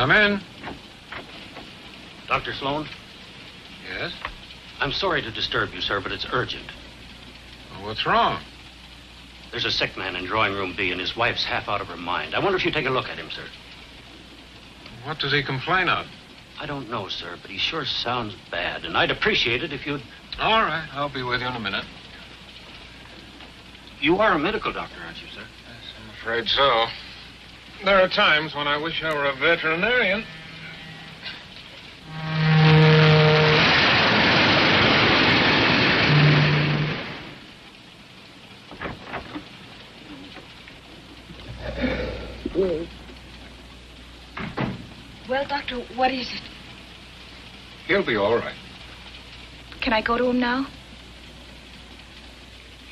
Come in. Dr. Sloan? Yes? I'm sorry to disturb you, sir, but it's urgent. Well, what's wrong? There's a sick man in drawing room B, and his wife's half out of her mind. I wonder if you'd take a look at him, sir. What does he complain of? I don't know, sir, but he sure sounds bad, and I'd appreciate it if you'd... All right, I'll be with you in a minute. You are a medical doctor, aren't you, sir? Yes, I'm afraid so. There are times when I wish I were a veterinarian. Well, Doctor, what is it? He'll be all right. Can I go to him now?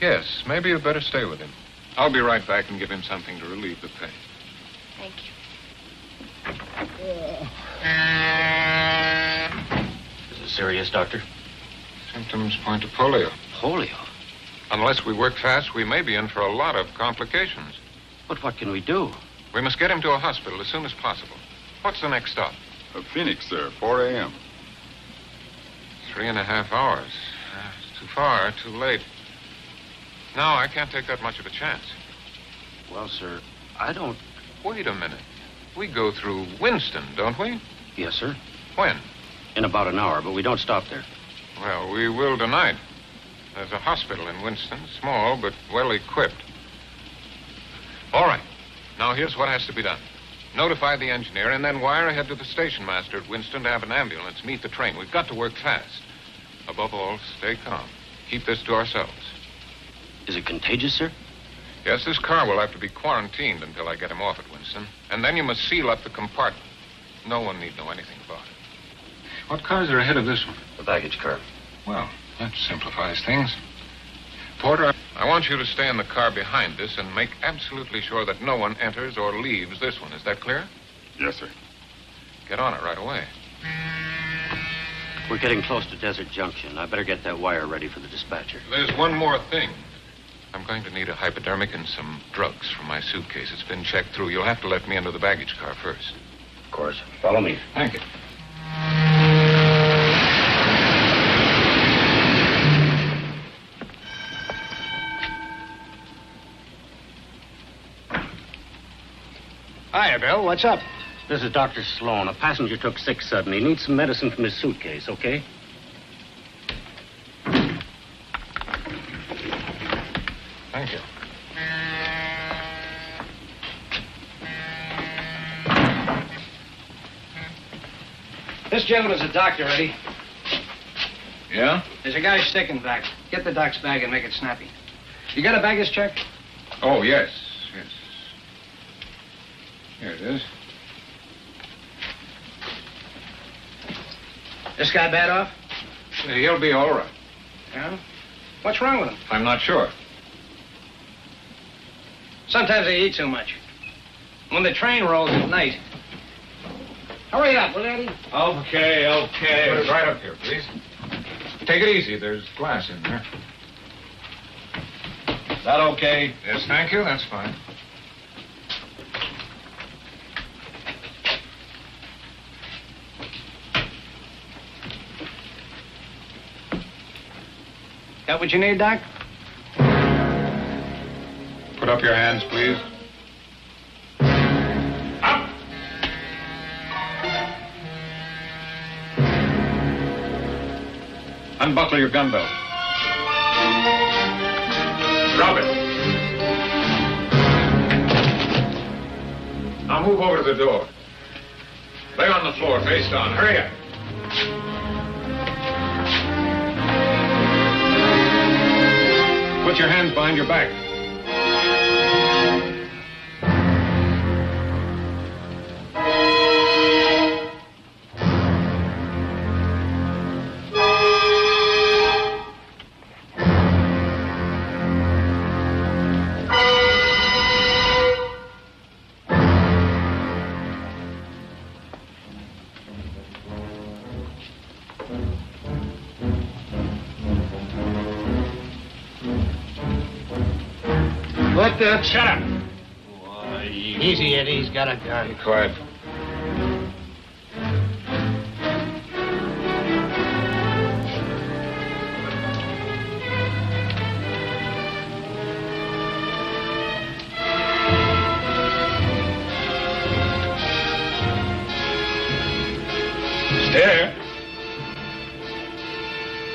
Yes, maybe you'd better stay with him. I'll be right back and give him something to relieve the pain. Thank you. Is it serious, Doctor? Symptoms point to polio. Polio? Unless we work fast, we may be in for a lot of complications. But what can we do? We must get him to a hospital as soon as possible. What's the next stop? Phoenix, sir, 4 a.m. 3.5 hours. It's too far, too late. No, I can't take that much of a chance. Well, sir, I don't... Wait a minute. We go through Winston, don't we? Yes, sir. When? In about an hour, but we don't stop there. Well, we will tonight. There's a hospital in Winston, small but well equipped. All right. Now, here's what has to be done. Notify the engineer and then wire ahead to the station master at Winston to have an ambulance meet the train. We've got to work fast. Above all, stay calm. Keep this to ourselves. Is it contagious, sir? Yes, this car will have to be quarantined until I get him off at Winston. And then you must seal up the compartment. No one need know anything about it. What cars are ahead of this one? The baggage car. Well, that simplifies things. Porter, I want you to stay in the car behind this and make absolutely sure that no one enters or leaves this one. Is that clear? Yes, sir. Get on it right away. We're getting close to Desert Junction. I better get that wire ready for the dispatcher. There's one more thing. I'm going to need a hypodermic and some drugs from my suitcase. It's been checked through. You'll have to let me into the baggage car first. Of course. Follow me. Thank you. Hiya, Bill. What's up? This is Dr. Sloan. A passenger took sick suddenly. He needs some medicine from his suitcase, okay? Thank you. This gentleman's a doctor, Eddie. Yeah? There's a guy sick in back. Get the doc's bag and make it snappy. You got a baggage check? Oh, yes. Yes. Here it is. This guy bad off? He'll be all right. Yeah? What's wrong with him? I'm not sure. Sometimes they eat too much. When the train rolls at night. Hurry up, will you, Eddie? Okay. Put it right up here, please. Take it easy. There's glass in there. Is that okay? Yes, thank you. That's fine. That what you need, Doc? Put up your hands, please. Up! Unbuckle your gun belt. Drop it. Now move over to the door. Lay on the floor, face down. Hurry up. Put your hands behind your back. What the? Shut up. Why, easy, Eddie. He's got a gun. Be quiet. Stare.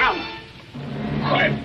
Ow. Quiet.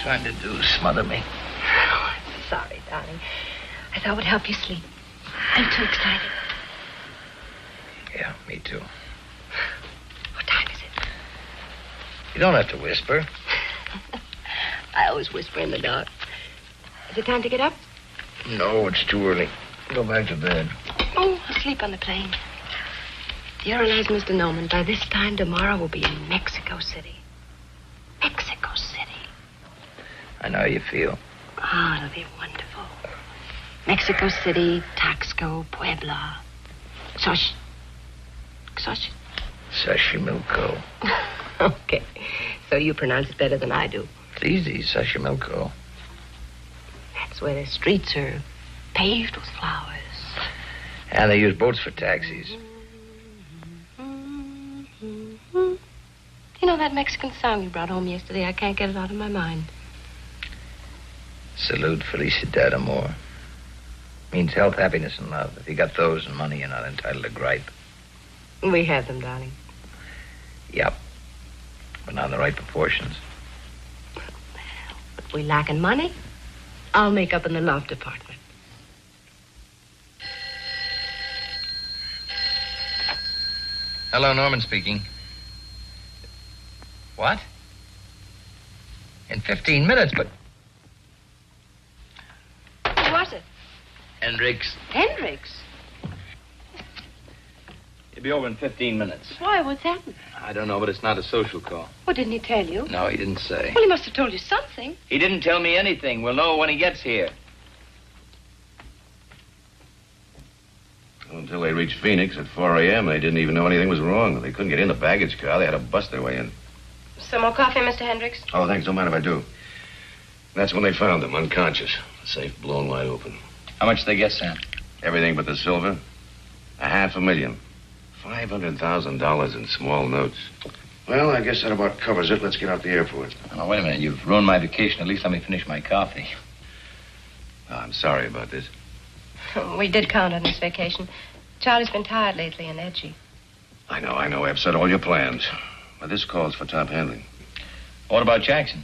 Trying to do smother me. Oh, I'm sorry, darling. I thought it would help you sleep. I'm too excited. Yeah, me too. What time is it? You don't have to whisper. I always whisper in the dark. Is it time to get up? No, it's too early. Go back to bed. Oh, I'll sleep on the plane. Do you realize, Mr. Norman, by this time tomorrow we'll be in Mexico City. Mexico City. I know how you feel. Oh, it'll be wonderful. Mexico City, Taxco, Puebla. Xochimilco. Okay. So you pronounce it better than I do. It's easy, Xochimilco. That's where the streets are paved with flowers. And they use boats for taxis. You know that Mexican song you brought home yesterday? I can't get it out of my mind. Salud, felicidad, amor. Means health, happiness, and love. If you got those and money, you're not entitled to gripe. We have them, darling. Yep. But not in the right proportions. If we lack in money, I'll make up in the love department. Hello, Norman speaking. What? In 15 minutes, but... Who was it? Hendricks. Hendricks? He'll be over in 15 minutes. Why? What's happened? I don't know, but it's not a social call. Well, didn't he tell you? No, he didn't say. Well, he must have told you something. He didn't tell me anything. We'll know when he gets here. Until they reached Phoenix at 4 a.m., they didn't even know anything was wrong. They couldn't get in the baggage car. They had to bust their way in. Some more coffee, Mr. Hendricks? Oh, thanks. Don't mind if I do. That's when they found him, unconscious. The safe blown wide open. How much did they get, Sam? Everything but the silver. $500,000. $500,000 in small notes. Well, I guess that about covers it. Let's get out the airport. Oh, wait a minute. You've ruined my vacation. At least let me finish my coffee. Oh, I'm sorry about this. We did count on this vacation. Charlie's been tired lately and edgy. I know. I upset all your plans. But this calls for top handling. What about Jackson?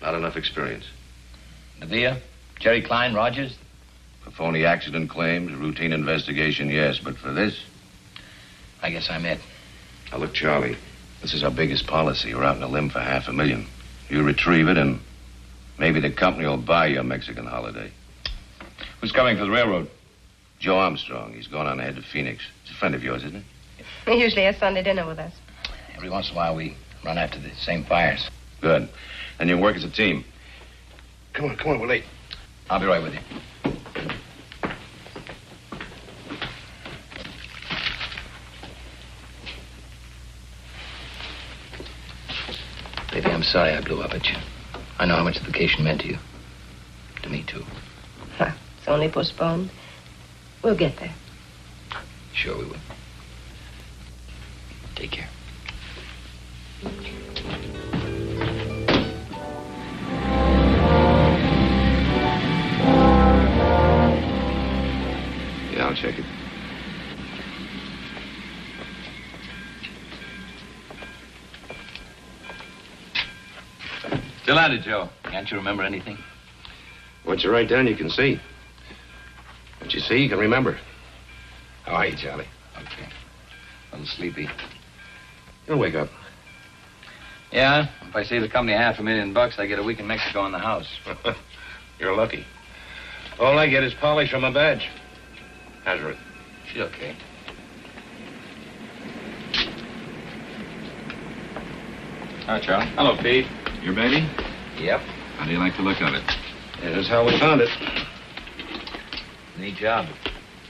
Not enough experience. Nadia? Jerry Klein? Rogers? For phony accident claims, routine investigation, yes. But for this? I guess I'm it. Now, look, Charlie, this is our biggest policy. We're out on a limb for $500,000. You retrieve it, and maybe the company will buy your Mexican holiday. Who's coming for the railroad? Joe Armstrong. He's gone on ahead to Phoenix. He's a friend of yours, isn't he? He usually has Sunday dinner with us. Every once in a while, we run after the same fires. Good. And you work as a team. Come on, we're late. I'll be right with you. Baby, I'm sorry I blew up at you. I know how much the vacation meant to you. To me, too. It's only postponed. We'll get there. Sure we will. Take care. Yeah, I'll check it. Still at it, Joe. Can't you remember anything? What you write down, you can see. What you see, you can remember. How are you, Charlie? Okay. A little sleepy. You'll wake up. Yeah, if I save the company $500,000, I get a week in Mexico in the house. You're lucky. All I get is polish on my badge. How's Ruth? She's okay. Hi, Charlie. Hello, Pete. Your baby? Yep. How do you like the look of it? Yeah, that's how we found it. Neat job.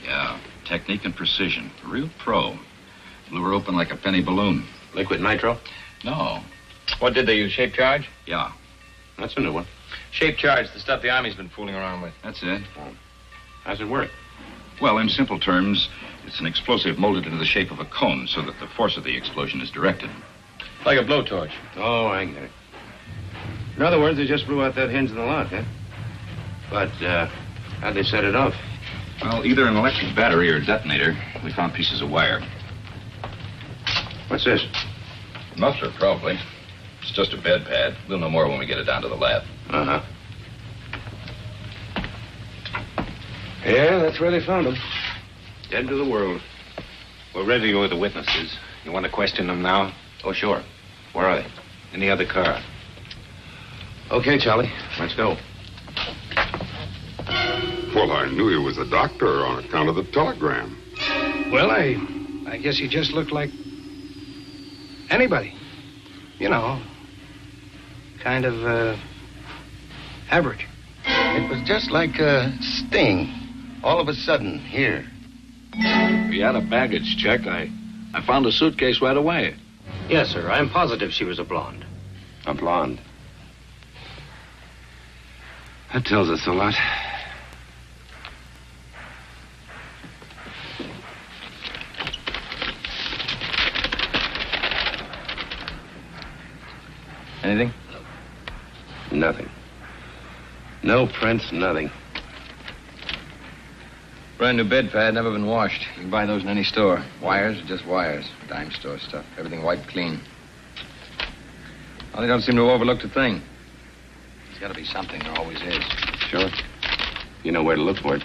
Yeah, technique and precision. A real pro. Blew her open like a penny balloon. Liquid nitro? No. What did they use, shape charge? Yeah, That's a new one. Shape charge, the stuff the Army's been fooling around with. that's it. How's it work? Well, in simple terms, it's an explosive molded into the shape of a cone so that the force of the explosion is directed. Like a blowtorch. Oh, I get it. In other words, they just blew out that hinge in the lock, huh? But, how'd they set it off? Well, either an electric battery or a detonator. We found pieces of wire. What's this? Muffler, probably. It's just a bed pad. We'll know more when we get it down to the lab. Uh-huh. Yeah, that's where they found him. Dead to the world. We're ready with the witnesses. You want to question them now? Oh, sure. Where are they? In the other car. Okay, Charlie. Let's go. Well, I knew he was a doctor on account of the telegram. Well, I guess he just looked like anybody. You know, kind of Average. It was just like a sting. All of a sudden, here. We had a baggage check. I found a suitcase right away. Yes, sir. I'm positive she was a blonde. A blonde. That tells us a lot. Anything? Nothing. No prints, nothing. Brand new bed pad, never been washed. You can buy those in any store. Wires, just wires. Dime store stuff. Everything wiped clean. Well, they don't seem to have overlooked a thing. There's got to be something. There always is. Sure. You know where to look for it.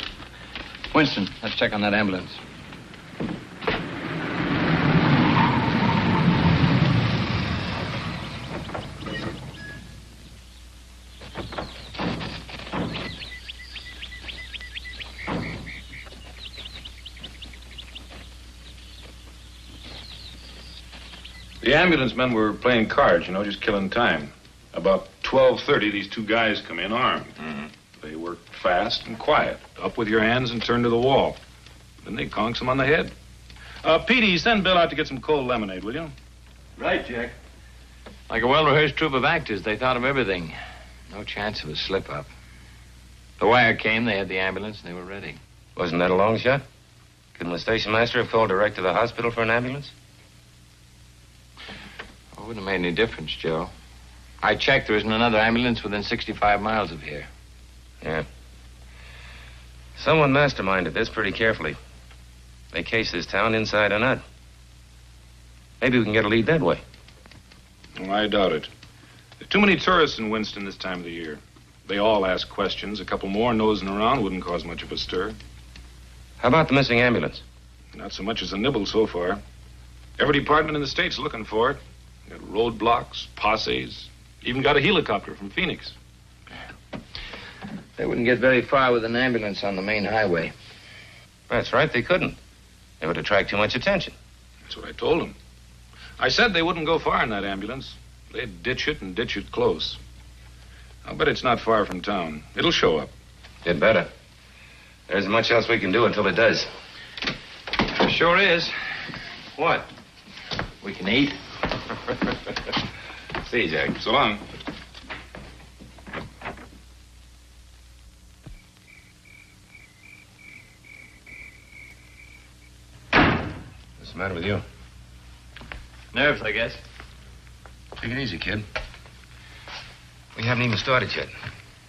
Winston, let's check on that ambulance. The ambulance men were playing cards, just killing time. About 12:30, these two guys come in armed. Mm-hmm. They worked fast and quiet. Up with your hands and turn to the wall. Then they conks them on the head. Petey, send Bill out to get some cold lemonade, will you? Right, Jack. Like a well-rehearsed troupe of actors, they thought of everything. No chance of a slip-up. The wire came, they had the ambulance, and they were ready. Wasn't that a long shot? Couldn't the station master have called direct to the hospital for an ambulance? It wouldn't have made any difference, Joe. I checked. There isn't another ambulance within 65 miles of here. Yeah. Someone masterminded this pretty carefully. They case this town inside and out. Maybe we can get a lead that way. Well, I doubt it. There are too many tourists in Winston this time of the year. They all ask questions. A couple more nosing around wouldn't cause much of a stir. How about the missing ambulance? Not so much as a nibble so far. Every department in the state's looking for it. Got roadblocks, posses, even got a helicopter from Phoenix. They wouldn't get very far with an ambulance on the main highway. That's right, they couldn't. It would attract too much attention. That's what I told them. I said they wouldn't go far in that ambulance. They'd ditch it and ditch it close. I'll bet it's not far from town. It'll show up. It better. There isn't much else we can do until it does. Sure is. What? We can eat. See you, Jack. So long. What's the matter with you? Nerves, I guess. Take it easy, kid. We haven't even started yet.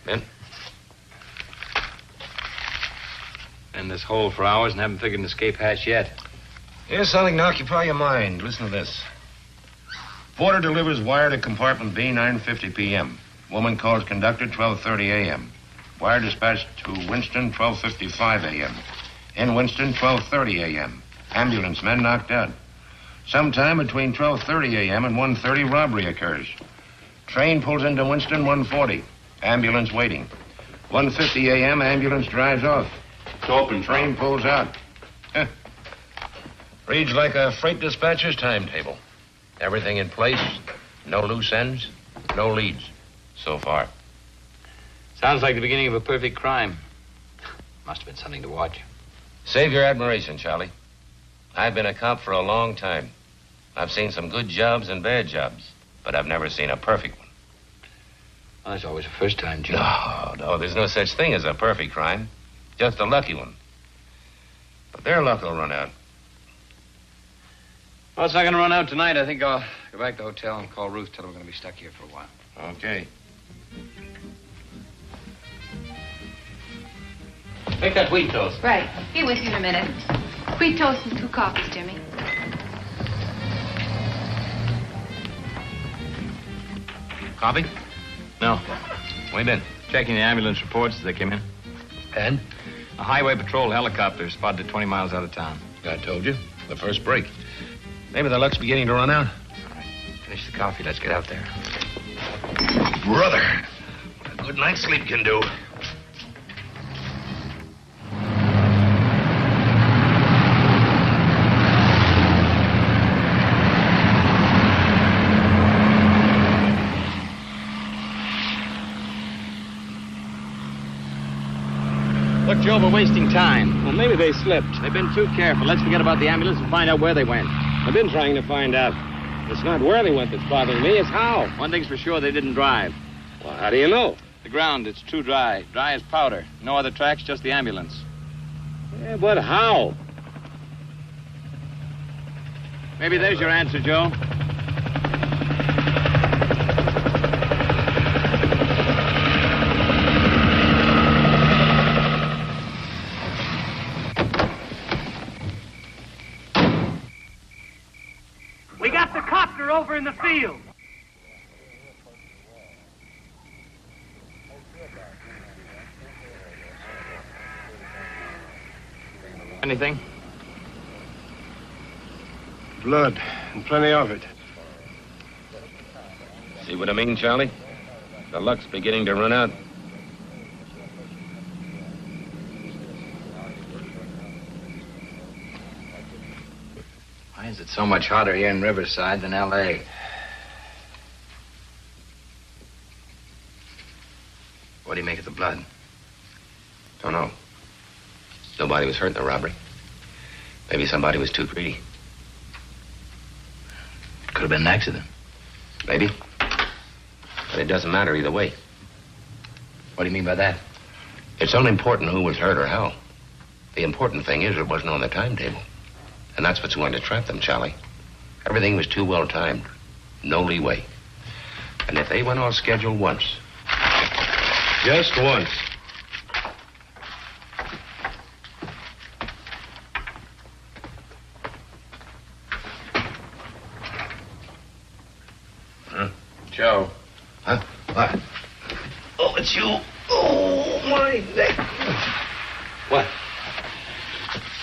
Ben? In this hole for hours and haven't figured an escape hatch yet. Here's something to occupy your mind. Listen to this. Porter delivers wire to compartment B, 9:50 p.m. Woman calls conductor, 12:30 a.m. Wire dispatched to Winston, 12:55 a.m. In Winston, 12:30 a.m. Ambulance men knocked out. Sometime between 12:30 a.m. and 1:30, robbery occurs. Train pulls into Winston, 1:40. Ambulance waiting. 1:50 a.m., ambulance drives off. It's open. Train pulls out. Reads like a freight dispatcher's timetable. Everything in place, no loose ends, no leads. So far. Sounds like the beginning of a perfect crime. Must have been something to watch. Save your admiration, Charlie. I've been a cop for a long time. I've seen some good jobs and bad jobs, but I've never seen a perfect one. Well, there's always a first time, Joe. No, there's no such thing as a perfect crime. Just a lucky one. But their luck will run out. Well, it's not going to run out tonight. I think I'll go back to the hotel and call Ruth, tell her we're going to be stuck here for a while. Okay. Make that wheat toast. Right. Be with you in a minute. Wheat toast and 2 coffees, Jimmy. Coffee? No. Where you been? Checking the ambulance reports as they came in. And? A highway patrol helicopter spotted 20 miles out of town. I told you. The first break. Maybe the luck's beginning to run out. All right. Finish the coffee. Let's get out there. Brother, what a good night's sleep can do. Joe, we're wasting time. Well, maybe they slipped. They've been too careful. Let's forget about the ambulance and find out where they went. I've been trying to find out. It's not where they went that's bothering me, it's how. One thing's for sure, they didn't drive. Well, how do you know? The ground, it's too dry. Dry as powder. No other tracks, just the ambulance. Yeah, but how? Maybe there's your answer, Joe. We got the copter over in the field. Anything? Blood, and plenty of it. See what I mean, Charlie? The luck's beginning to run out. Why is it so much hotter here in Riverside than L.A.? What do you make of the blood? Don't know. Nobody was hurt in the robbery. Maybe somebody was too greedy. It could have been an accident. Maybe. But it doesn't matter either way. What do you mean by that? It's unimportant who was hurt or how. The important thing is it wasn't on the timetable. And that's what's going to trap them, Charlie. Everything was too well timed. No leeway. And if they went off schedule once... Just once. Joe. Huh? What? Oh, it's you. Oh, my neck. What?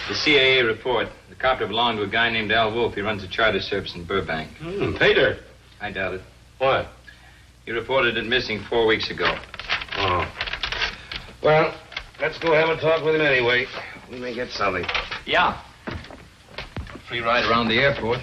The CAA report. The copter belonged to a guy named Al Wolf. He runs a charter service in Burbank. Peter. I doubt it. What? He reported it missing 4 weeks ago. Oh. Well, let's go have a talk with him anyway. We may get something. Yeah. Free ride around the airport.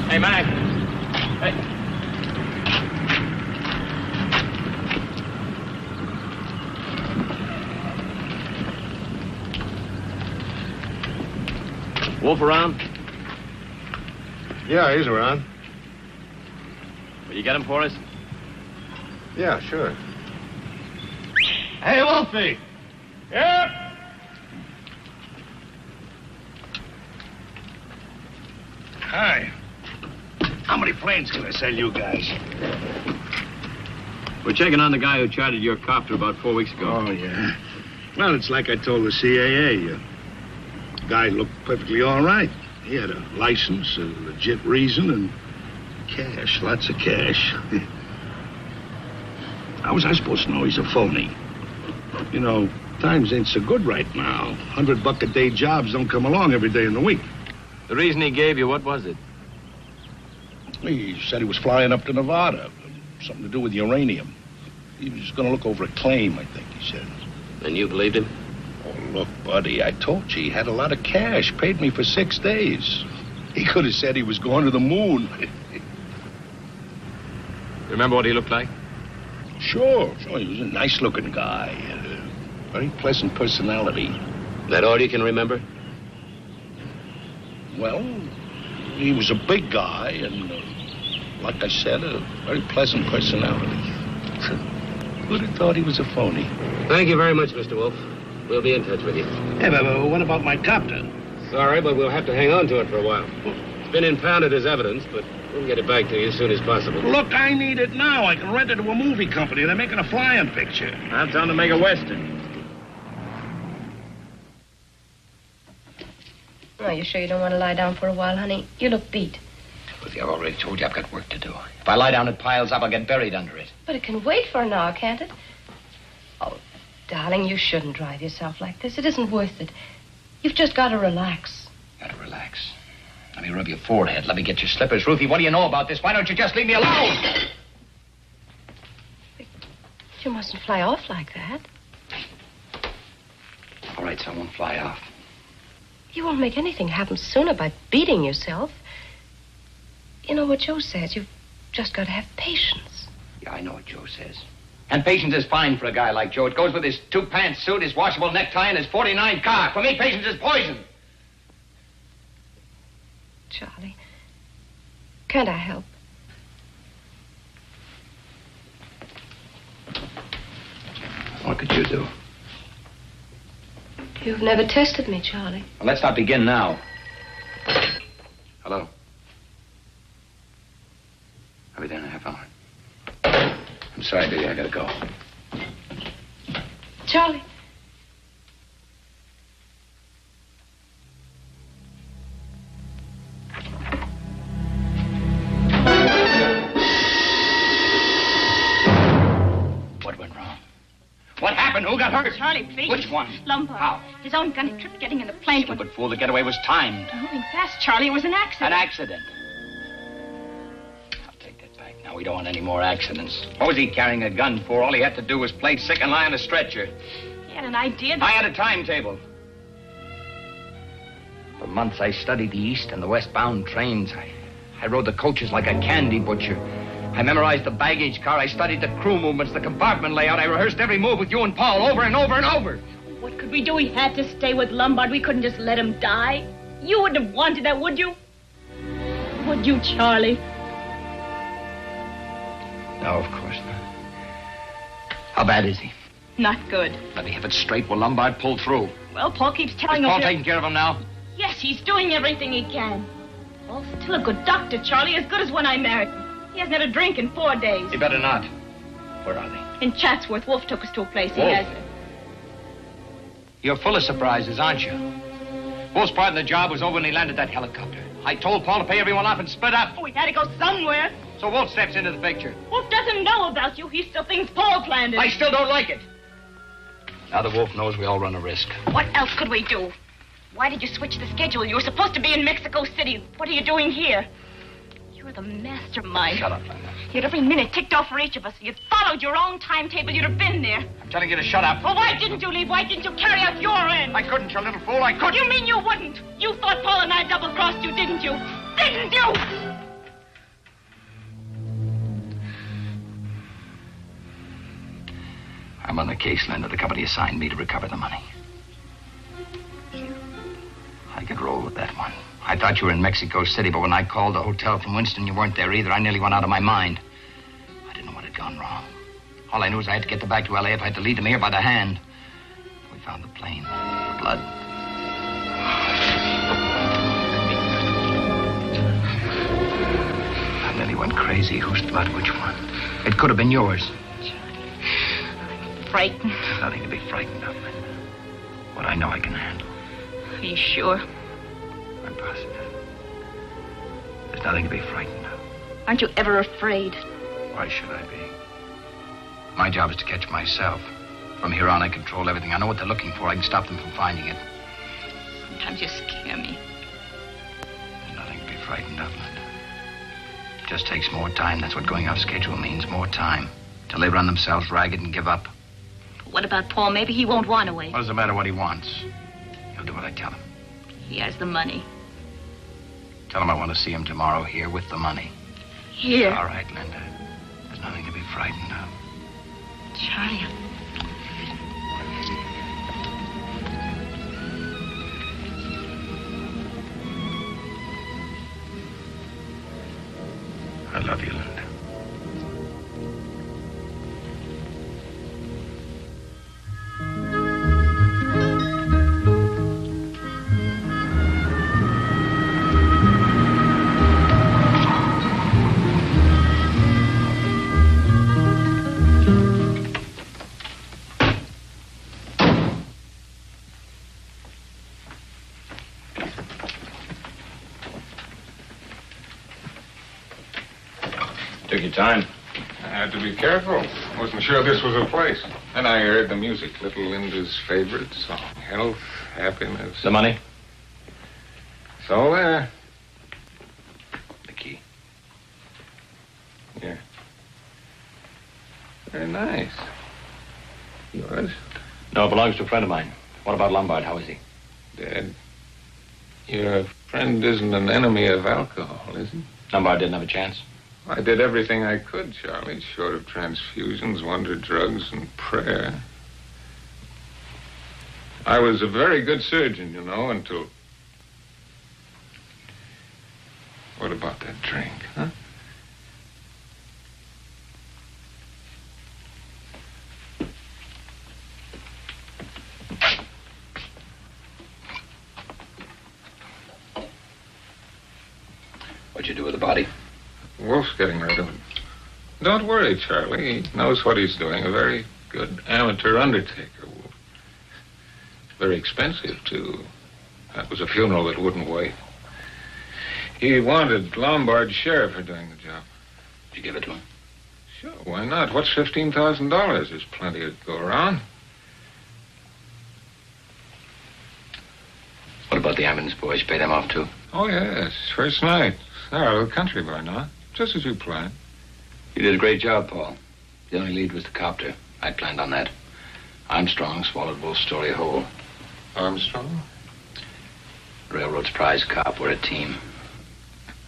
Hey, Mac. Hey. Wolf around? Yeah, he's around. Will you get him for us? Yeah, sure. Hey, Wolfie. Yep. Hi. How many planes can I sell you guys? We're checking on the guy who chartered your copter about 4 weeks ago. Oh, yeah. Well, it's like I told the CAA. The guy looked perfectly all right. He had a license, a legit reason, and cash, lots of cash. How was I supposed to know he's a phony? You know, times ain't so good right now. $100-a-day jobs don't come along every day in the week. The reason he gave you, what was it? He said he was flying up to Nevada. Something to do with uranium. He was going to look over a claim, I think he said. And you believed him? Oh, look, buddy, I told you he had a lot of cash. Paid me for 6 days. He could have said he was going to the moon. Remember what he looked like? Sure. He was a nice-looking guy. Had a very pleasant personality. That all you can remember? Well, he was a big guy and, like I said, a very pleasant personality. Who'd have thought he was a phony? Thank you very much, Mr. Wolf. We'll be in touch with you. Hey, but what about my copter? Sorry, but we'll have to hang on to it for a while. It's been impounded as evidence, but we'll get it back to you as soon as possible. Look, I need it now. I can rent it to a movie company. They're making a flying picture. I'm telling them to make a Western. Oh, you sure you don't want to lie down for a while, honey? You look beat. Ruthie, I've already told you I've got work to do. If I lie down, it piles up. I'll get buried under it. But it can wait for an hour, can't it? Oh, darling, you shouldn't drive yourself like this. It isn't worth it. You've just got to relax. Got to relax. Let me rub your forehead. Let me get your slippers. Ruthie, what do you know about this? Why don't you just leave me alone? You mustn't fly off like that. All right, so I won't fly off. You won't make anything happen sooner by beating yourself. You know what Joe says. You've just got to have patience. Yeah, I know what Joe says. And patience is fine for a guy like Joe. It goes with his 2-pants suit, his washable necktie, and his 49 car. For me, patience is poison. Charlie, can't I help? What could you do? You've never tested me, Charlie. Well, let's not begin now. Hello? I'll be there in a half hour. I'm sorry, dearie. I gotta go. Charlie. What went wrong? What happened? Who got hurt? Charlie, please. Which one? Lombard. How? His own gun tripped getting in the plane. Stupid fool. The getaway was timed. Moving fast, Charlie. It was an accident. An accident. I'll take that back. Now, we don't want any more accidents. What was he carrying a gun for? All he had to do was play sick and lie on a stretcher. He had an idea that... I had a timetable. For months, I studied the east and the westbound trains. I rode the coaches like a candy butcher. I memorized the baggage car. I studied the crew movements, the compartment layout. I rehearsed every move with you and Paul over and over and over. What could we do? We had to stay with Lombard. We couldn't just let him die. You wouldn't have wanted that, would you? Would you, Charlie? No, of course not. How bad is he? Not good. Let me have it straight. Will Lombard pull through? Well, Paul keeps telling Is us... Paul taking care of him now? Yes, he's doing everything he can. Paul's still a good doctor, Charlie, as good as when I married him. He hasn't had a drink in 4 days. He better not. Where are they? In Chatsworth, Wolf took us to a place he Wolf? has. You're full of surprises, aren't you? Wolf's part of the job was over when he landed that helicopter. I told Paul to pay everyone off and split up. Oh, we had to go somewhere. So Wolf steps into the picture. Wolf doesn't know about you. He still thinks Paul planned it. I still don't like it. Now that Wolf knows, we all run a risk. What else could we do? Why did you switch the schedule? You were supposed to be in Mexico City. What are you doing here? You're the mastermind. Shut up, Linda. Yet every minute ticked off for each of us. You'd followed your own timetable. You'd have been there. I'm telling you to shut up. Well, why didn't you leave? Why didn't you carry out your end? I couldn't, you little fool. I couldn't. You mean you wouldn't? You thought Paul and I double-crossed you, didn't you? Didn't you? I'm on the case, Linda. The company assigned me to recover the money. I could roll with that one. I thought you were in Mexico City, but when I called the hotel from Winston, you weren't there either. I nearly went out of my mind. I didn't know what had gone wrong. All I knew is I had to get them back to L.A. if I had to lead them here by the hand. We found the plane. The blood. I nearly went crazy. Whose blood? Which one? It could have been yours. Frightened. There's nothing to be frightened of, Linda. What I know I can handle. Are you sure? I'm positive. There's nothing to be frightened of. Aren't you ever afraid? Why should I be? My job is to catch myself. From here on, I control everything. I know what they're looking for. I can stop them from finding it. Sometimes you scare me. There's nothing to be frightened of, Linda. It just takes more time. That's what going off schedule means. More time. Till they run themselves ragged and give up. What about Paul? Maybe he won't want to wait. What does it matter what he wants? He'll do what I tell him. He has the money. Tell him I want to see him tomorrow here with the money. Here? All right, Linda. There's nothing to be frightened of. Charlie. I love you, Linda. Took your time. I had to be careful. Wasn't sure this was a place. Then I heard the music, little Linda's favorite song. Health, happiness. The money? It's all there. The key. Yeah. Very nice. Yours? No, it belongs to a friend of mine. What about Lombard? How is he? Dead. Your friend isn't an enemy of alcohol, is he? Lombard didn't have a chance. I did everything I could, Charlie, short of transfusions, wonder drugs, and prayer. I was a very good surgeon, you know, until... What about that drink, huh? What'd you do with the body? Wolf's getting rid of it. Don't worry, Charlie. He knows what he's doing. A very good amateur undertaker, Wolf. Very expensive, too. That was a funeral that wouldn't wait. He wanted Lombard's share for doing the job. Did you give it to him? Sure, why not? What's $15,000? There's plenty to go around. What about the ambulance boys? You pay them off, too? Oh, yes. First night. They're out of the country by now. Just as you planned. You did a great job, Paul. The only lead was the copter. I planned on that. Armstrong swallowed Wolf's story whole. Armstrong? Railroad's prize cop. We're a team.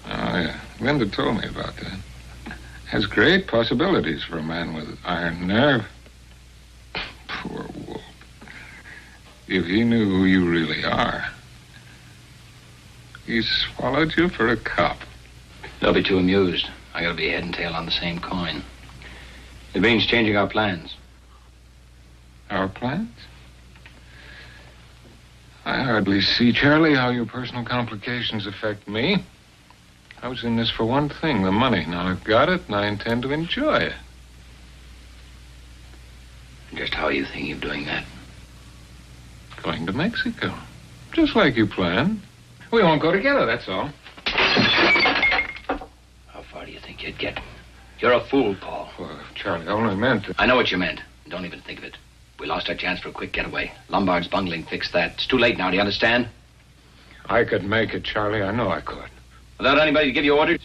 Oh, yeah. Linda told me about that. Has great possibilities for a man with iron nerve. Poor Wolf. If he knew who you really are. He swallowed you for a cop. They'll be too amused. I gotta be head and tail on the same coin. It means changing our plans. Our plans? I hardly see, Charlie, how your personal complications affect me. I was in this for one thing, the money. Now I've got it, and I intend to enjoy it. Just how are you thinking of doing that? Going to Mexico. Just like you planned. We won't go together, that's all. How far do you think you'd get? You're a fool, Paul. Well, Charlie, I only meant to... I know what you meant. Don't even think of it. We lost our chance for a quick getaway. Lombard's bungling fixed that. It's too late now, do you understand? I could make it, Charlie. I know I could. Without anybody to give you orders?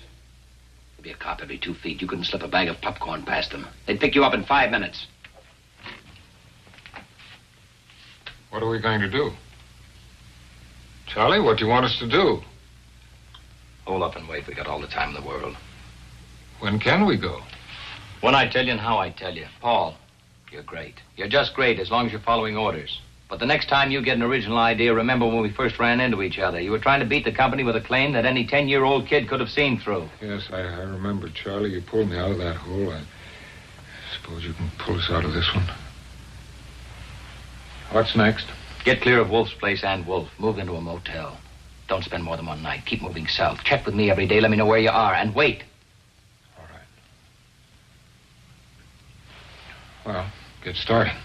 There'd be a cop every 2 feet. You couldn't slip a bag of popcorn past them. They'd pick you up in 5 minutes. What are we going to do? Charlie, what do you want us to do? Hold up and wait. We got all the time in the world. When can we go? When I tell you and how I tell you. Paul, you're great. You're just great as long as you're following orders. But the next time you get an original idea, remember when we first ran into each other. You were trying to beat the company with a claim that any 10-year-old kid could have seen through. Yes, I remember, Charlie. You pulled me out of that hole. I suppose you can pull us out of this one. What's next? Get clear of Wolf's place and Wolf. Move into a motel. Don't spend more than one night. Keep moving south. Check with me every day. Let me know where you are. And wait. All right. Well, get started.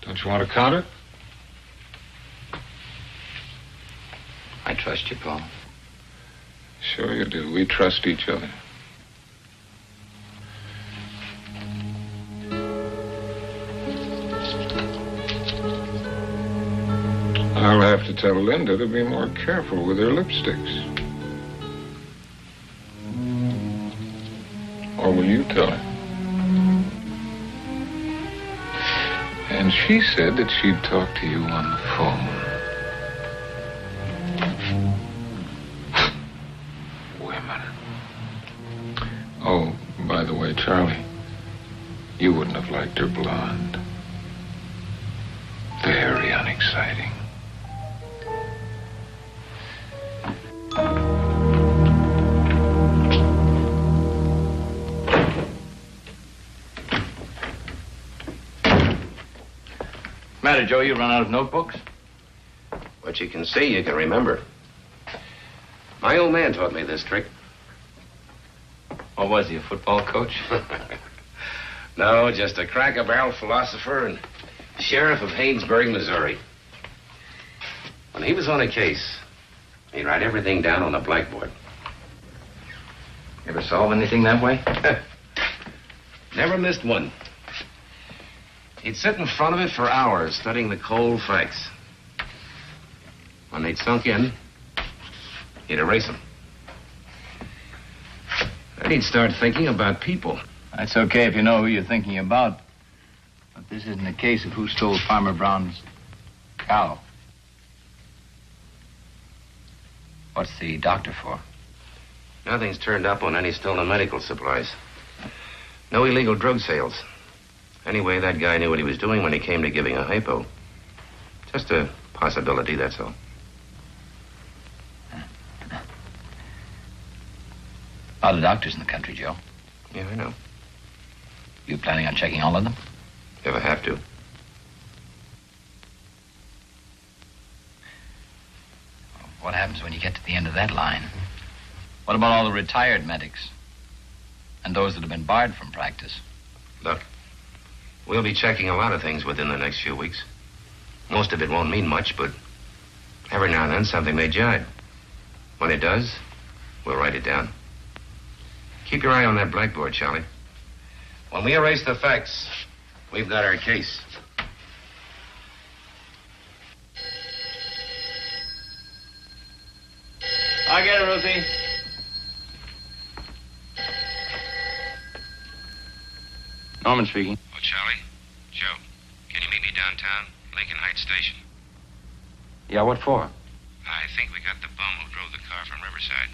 Don't you want to count it? I trust you, Paul. Sure you do. We trust each other. I'll have to tell Linda to be more careful with her lipsticks. Or will you tell her? And she said that she'd talk to you on the phone. Women. Oh, by the way, Charlie, you wouldn't have liked her blonde. Very unexciting. Matter, Joe, you run out of notebooks? What you can see, you can remember. My old man taught me this trick. What was he, a football coach? No, just a cracker-barrel philosopher and sheriff of Haynesburg, Missouri. When he was on a case, he'd write everything down on a blackboard. Ever solve anything that way? Never missed one. He'd sit in front of it for hours, studying the cold facts. When they'd sunk in, he'd erase them. Then he'd start thinking about people. That's okay if you know who you're thinking about. But This isn't a case of who stole Farmer Brown's cow. What's the doctor for? Nothing's turned up on any stolen medical supplies. No illegal drug sales. Anyway, that guy knew what he was doing when he came to giving a hypo. Just a possibility, that's all. A lot of doctors in the country, Joe. Yeah, I know. You planning on checking all of them? If I have to. What happens when you get to the end of that line? What about all the retired medics? And those that have been barred from practice? Look, we'll be checking a lot of things within the next few weeks. Most of it won't mean much, but every now and then something may jibe. When it does, we'll write it down. Keep your eye on that blackboard, Charlie. When we erase the facts, we've got our case. I get it, Rosie. Norman speaking. Oh, Charlie? Joe, can you meet me downtown, Lincoln Heights Station? Yeah, what for? I think we got the bum who drove the car from Riverside.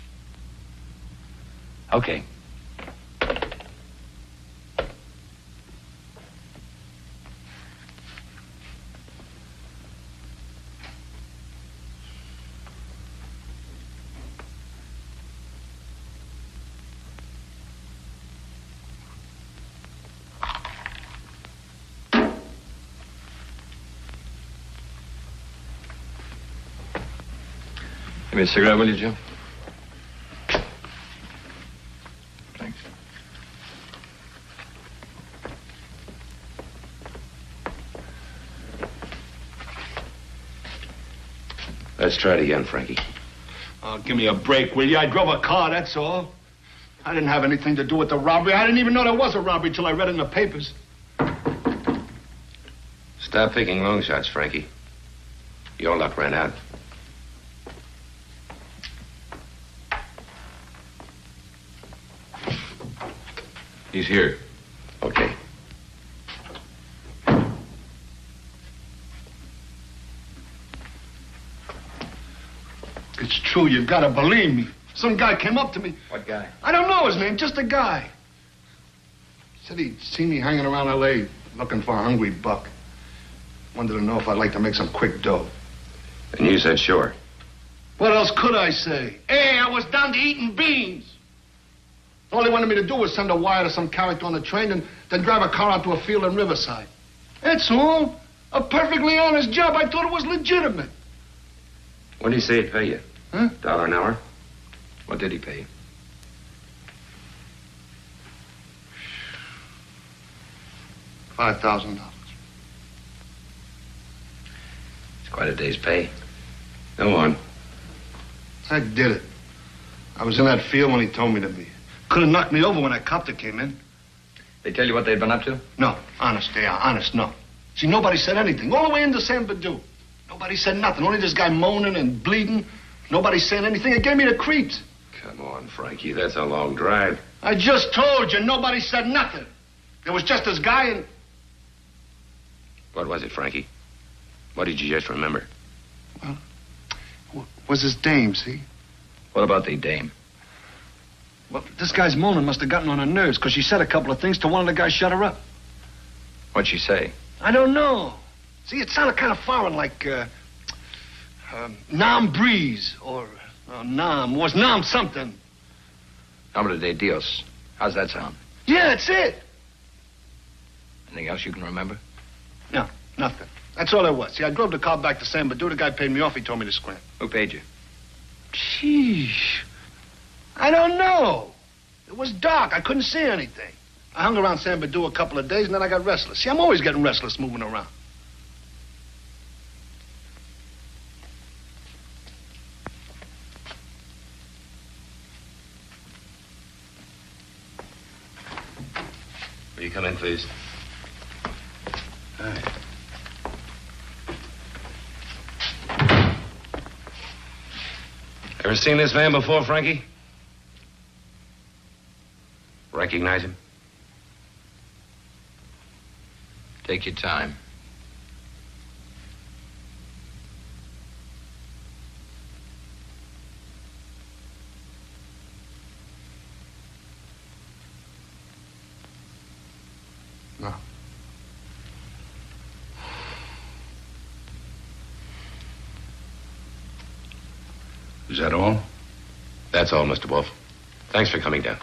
Okay. Give me a cigarette, will you, Joe? Thanks. Let's try it again, Frankie. Oh, give me a break, will you? I drove a car, that's all. I didn't have anything to do with the robbery. I didn't even know there was a robbery till I read it in the papers. Stop picking long shots, Frankie. Your luck ran out. He's here. Okay. It's true, you've got to believe me. Some guy came up to me. What guy? I don't know his name, just a guy. Said he'd seen me hanging around L.A. looking for a hungry buck. Wanted to know if I'd like to make some quick dough. And you said sure. What else could I say? Hey, I was down to eating beans. All he wanted me to do was send a wire to some character on the train and then drive a car out to a field in Riverside. That's all. A perfectly honest job. I thought it was legitimate. What did he say he'd pay you? Huh? $1 an hour? What did he pay you? $5,000. It's quite a day's pay. Go on. I did it. I was in that field when he told me to be. Could have knocked me over when that copter came in. They tell you what they'd been up to? No, honest, they are. Honest, no. See, nobody said anything. All the way into San Badu. Nobody said nothing. Only this guy moaning and bleeding. Nobody saying anything. It gave me the creeps. Come on, Frankie. That's a long drive. I just told you, nobody said nothing. There was just this guy and... What was it, Frankie? What did you just remember? Well, was his dame, see? What about the dame? Well, this guy's moaning must have gotten on her nerves because she said a couple of things to one of the guys shut her up. What'd she say? I don't know. See, it sounded kind of foreign, like, Nam Breeze, or Nam. Was Nam something? Nombre de Dios. How's that sound? Yeah, that's it. Anything else you can remember? No, nothing. That's all there was. See, I drove the car back to San Badu. The guy paid me off. He told me to scram. Who paid you? Sheesh. I don't know. It was dark. I couldn't see anything. I hung around San Badu a couple of days, and then I got restless. See, I'm always getting restless moving around. Will you come in, please? All right. Ever seen this man before, Frankie? Recognize him? Take your time. No. Is that all? That's all, Mr. Wolf. Thanks for coming down.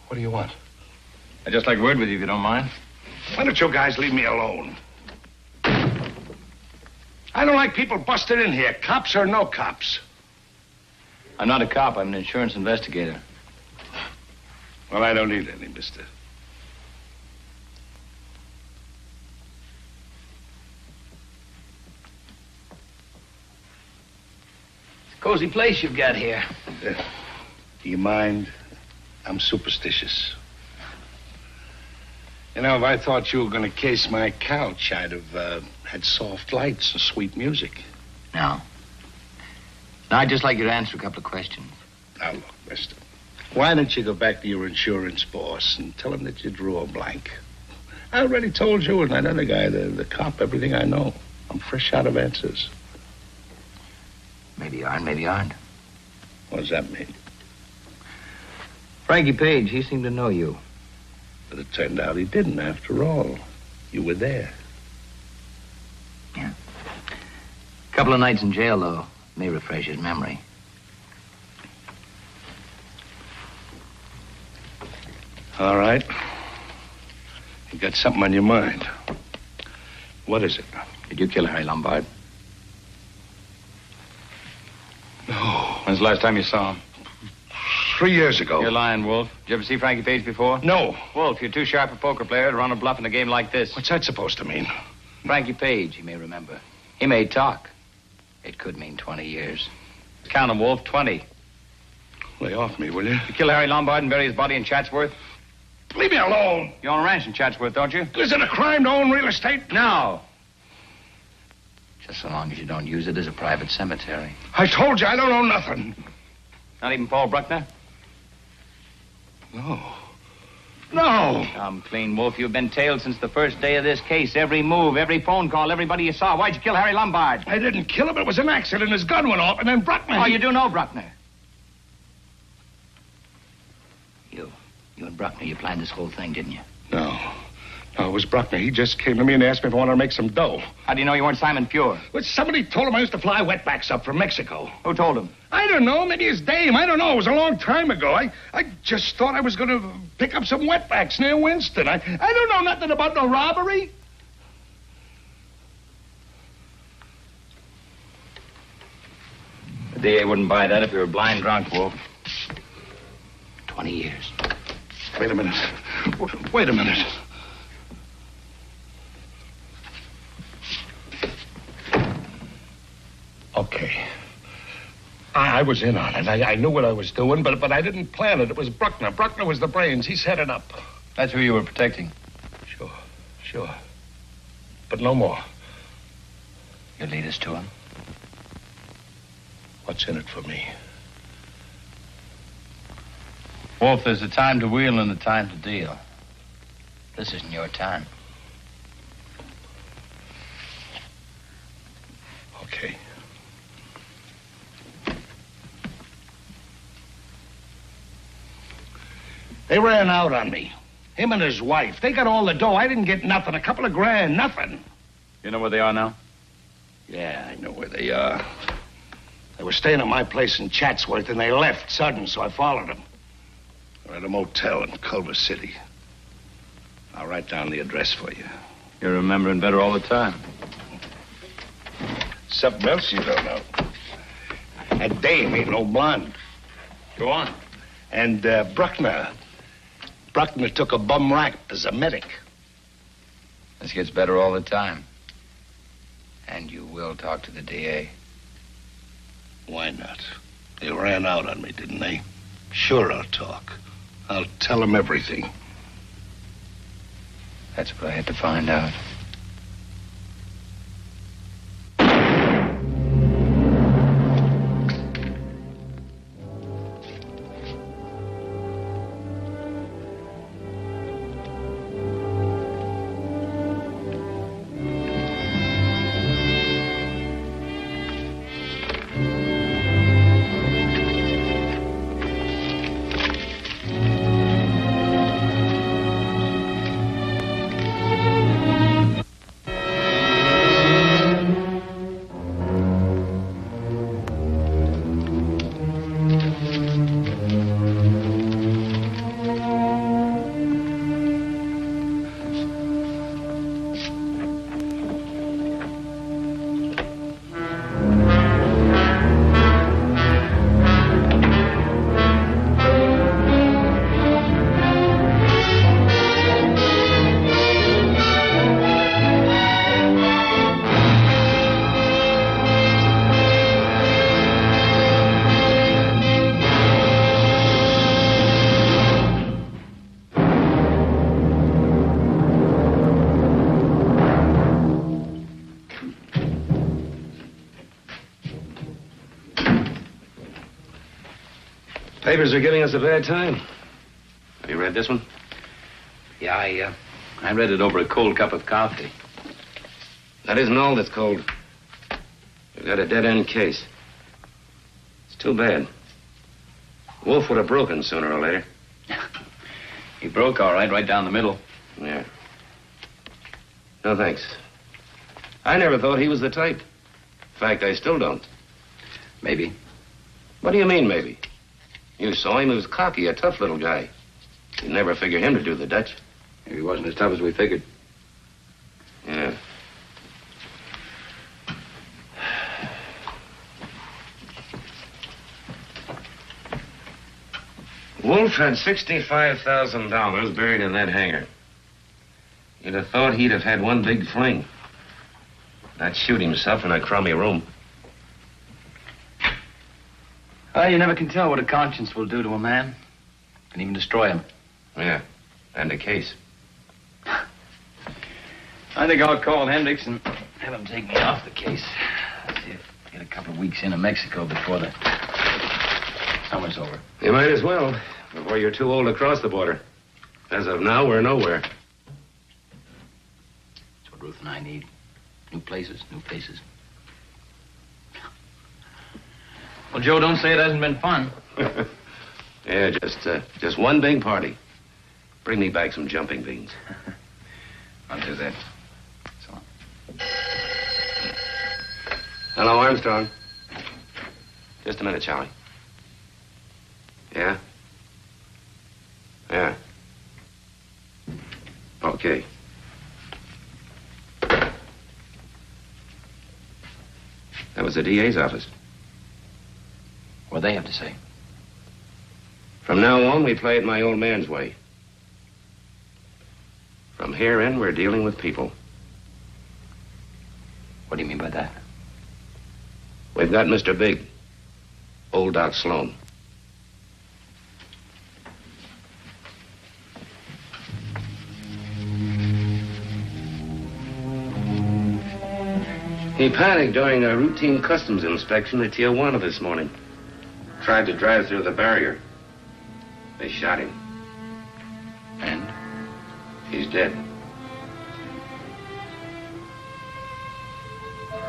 What do you want? I'd just like word with you if you don't mind. Why don't you guys leave me alone? I don't like people busting in here, cops or no cops. I'm not a cop. I'm an insurance investigator. Well, I don't need any, mister. It's a cozy place you've got here. Do you mind? I'm superstitious. You know, if I thought you were going to case my couch, I'd have had soft lights and sweet music. No. No, I'd just like you to answer a couple of questions. Now, look, mister. Why don't you go back to your insurance boss and tell him that you drew a blank? I already told you and that other guy, the cop, everything I know. I'm fresh out of answers. Maybe you are and maybe you aren't. What does that mean? Frankie Page, he seemed to know you. But it turned out he didn't, after all. You were there. Yeah. A couple of nights in jail, though, may refresh his memory. All right. You got something on your mind. What is it? Did you kill Harry Lombard? No. When's the last time you saw him? 3 years ago. You're lying, Wolf. Did you ever see Frankie Page before? No. Wolf, you're too sharp a poker player to run a bluff in a game like this. What's that supposed to mean? Frankie Page, you may remember. He may talk. It could mean 20 years. Count him, Wolf. 20. Lay off me, will you? You kill Harry Lombard and bury his body in Chatsworth? Leave me alone. You own a ranch in Chatsworth, don't you? Is it a crime to own real estate? No. Just so long as you don't use it as a private cemetery. I told you I don't own nothing. Not even Paul Bruckner? No. No. Come clean, Wolf. You've been tailed since the first day of this case. Every move, every phone call, everybody you saw. Why'd you kill Harry Lombard? I didn't kill him. It was an accident. His gun went off, and then Bruckner... Oh, you do know Bruckner? You and Bruckner, you planned this whole thing, didn't you? No. No, it was Bruckner. He just came to me and asked me if I wanted to make some dough. How do you know you weren't Simon Pure? Well, somebody told him I used to fly wetbacks up from Mexico. Who told him? I don't know. Maybe his dame. I don't know. It was a long time ago. I just thought I was going to pick up some wetbacks near Winston. I don't know nothing about no robbery. The DA wouldn't buy that if you were blind drunk, Wolf. 20 years. Wait a minute. Wait a minute. Okay. I was in on it. I knew what I was doing, but I didn't plan it. It was Bruckner. Bruckner was the brains. He set it up. That's who you were protecting. Sure. But no more. You lead us to him? What's in it for me? Wolf, there's a time to wheel and a time to deal. This isn't your time. Okay. They ran out on me. Him and his wife. They got all the dough. I didn't get nothing. A couple of grand. Nothing. You know where they are now? Yeah, I know where they are. They were staying at my place in Chatsworth, and they left sudden, so I followed them. They're at a motel in Culver City. I'll write down the address for you. You're remembering better all the time. Something else you don't know. That dame ain't no blonde. Go on. And Bruckner took a bum rap as a medic. This gets better all the time. And you will talk to the DA. Why not? They ran out on me, didn't they? Sure, I'll talk. I'll tell them everything. That's what I had to find out. Papers are giving us a bad time. Have you read this one? Yeah, I read it over a cold cup of coffee. That isn't all that's cold. We've got a dead-end case. It's too bad. Wolf would have broken sooner or later. He broke all right down the middle. Yeah. No, thanks. I never thought he was the type. In fact, I still don't. Maybe. What do you mean, maybe? You saw him. He was cocky, a tough little guy. You'd never figure him to do the Dutch. Maybe he wasn't as tough as we figured. Yeah. Wolf had $65,000 buried in that hangar. You'd have thought he'd have had one big fling. Not shoot himself in a crummy room. Well, you never can tell what a conscience will do to a man. Can even destroy him. Yeah, and a case. I think I'll call Hendricks and have him take me off the case. Let's see if I get a couple of weeks into Mexico before the summer's over. You might as well, before you're too old to cross the border. As of now, we're nowhere. That's what Ruth and I need. New places, new faces. Well, Joe, don't say it hasn't been fun. Yeah, just one big party. Bring me back some jumping beans. I'll do that. So. Hello, Armstrong. Just a minute, Charlie. Yeah? Yeah. Okay. That was the DA's office. What do they have to say? From now on, we play it my old man's way. From here in, we're dealing with people. What do you mean by that? We've got Mr. Big, old Doc Sloan. He panicked during a routine customs inspection at Tijuana this morning. Tried to drive through the barrier. They shot him. And? He's dead.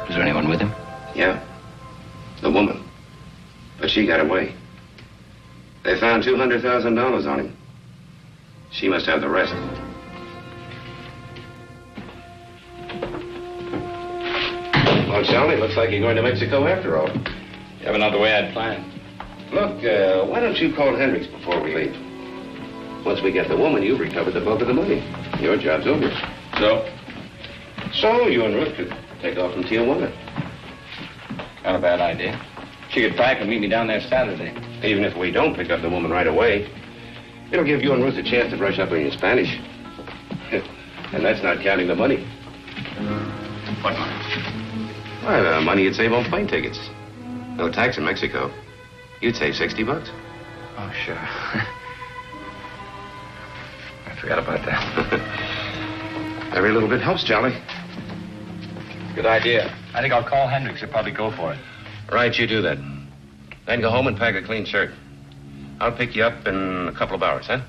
Was there anyone with him? Yeah. The woman. But she got away. They found $200,000 on him. She must have the rest. Well, Charlie, looks like you're going to Mexico after all. You haven't the way I'd planned. Look, why don't you call Hendricks before we leave? Once we get the woman, you've recovered the bulk of the money. Your job's over. So? So you and Ruth could take off from Tijuana. Not a bad idea. She could pack and meet me down there Saturday. Even if we don't pick up the woman right away, it'll give you and Ruth a chance to brush up on your Spanish. And that's not counting the money. What money? Why, the money you'd save on plane tickets. No tax in Mexico. You'd save $60. Oh, sure. I forgot about that. Every little bit helps, Charlie. Good idea. I think I'll call Hendricks. He'll probably go for it. Right, you do that. Then go home and pack a clean shirt. I'll pick you up in a couple of hours, huh?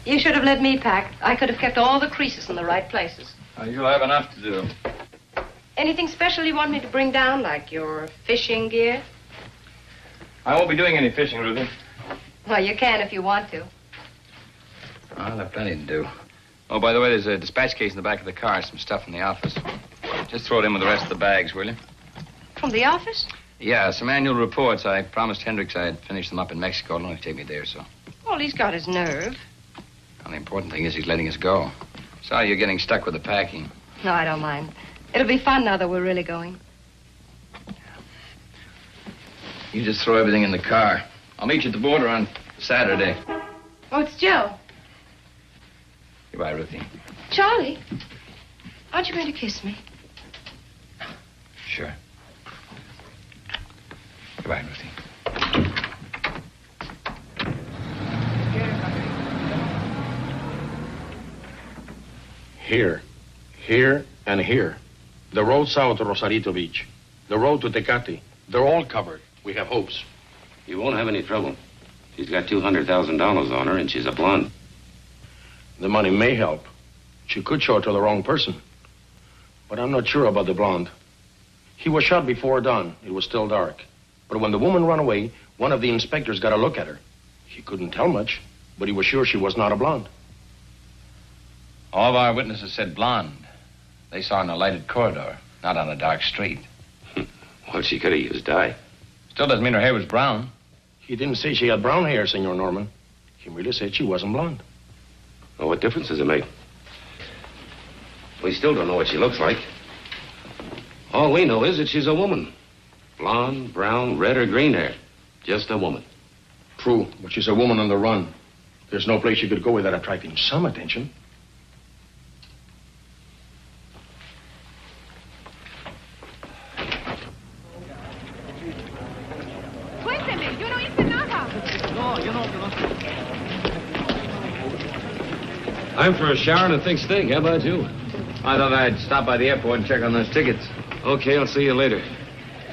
You should have let me pack. I could have kept all the creases in the right places. You'll have enough to do. Anything special you want me to bring down, like your fishing gear? I won't be doing any fishing, Ruthie. Well, you can if you want to. I'll have plenty to do. Oh, by the way, there's a dispatch case in the back of the car. Some stuff from the office. Just throw it in with the rest of the bags, will you? From the office? Yeah, some annual reports. I promised Hendricks I'd finish them up in Mexico. It'll only take me a day or so. Well, he's got his nerve. Well, the important thing is he's letting us go. Sorry you're getting stuck with the packing. No, I don't mind. It'll be fun now that we're really going. You just throw everything in the car. I'll meet you at the border on Saturday. Oh, it's Joe. Goodbye, Ruthie. Charlie, aren't you going to kiss me? Sure. Goodbye, Ruthie. Here, and here. The road south to Rosarito Beach. The road to Tecate. They're all covered. We have hopes. You won't have any trouble. She's got $200,000 on her, and she's a blonde. The money may help. She could show it to the wrong person. But I'm not sure about the blonde. He was shot before dawn. It was still dark. But when the woman ran away, one of the inspectors got a look at her. He couldn't tell much, but he was sure she was not a blonde. All of our witnesses said blonde. They saw her in a lighted corridor, not on a dark street. Well, she could have used dye. Still doesn't mean her hair was brown. He didn't say she had brown hair, Senor Norman. He really said she wasn't blonde. Well, what difference does it make? We still don't know what she looks like. All we know is that she's a woman. Blonde, brown, red, or green hair. Just a woman. True, but she's a woman on the run. There's no place she could go without attracting some attention. I'm for a shower and a thick steak. How about you? I thought I'd stop by the airport and check on those tickets. Okay, I'll see you later.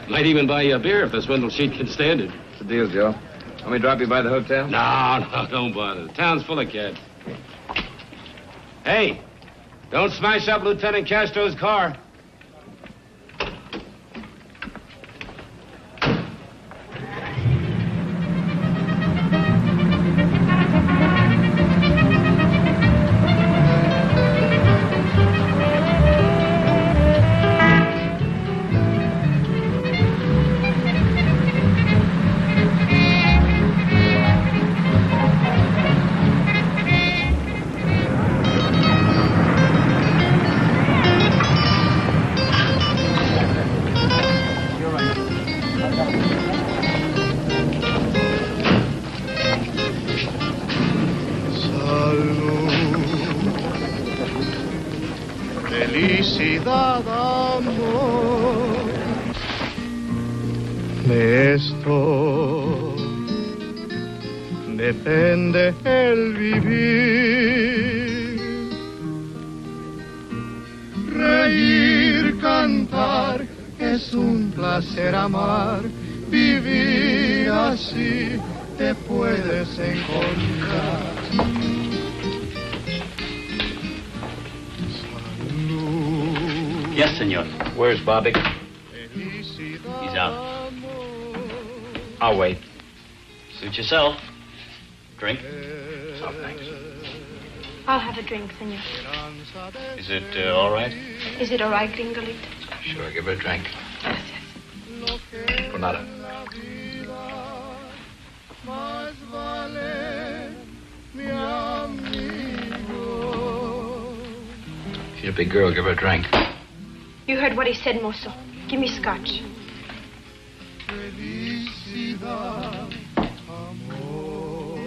Might even buy you a beer if the swindle sheet can stand it. What's the deal, Joe? Want me to drop you by the hotel? No, don't bother. The town's full of cats. Hey, don't smash up Lieutenant Castro's car. Felicidad, amor. De esto depende el vivir, reír, cantar. es un placer amar, vivir así te puedes encontrar. Yes, senor. Where's Bobby? He's out. I'll wait. Suit yourself. Drink. Oh, thanks. I'll have a drink, senor. Is it all right? Is it all right, Gringolito? Sure, give her a drink. Yes, yes. Por nada. Más vale mi amigo. She's a big girl, give her a drink. You heard what he said, mozo. Give me scotch. Felicidad, amor.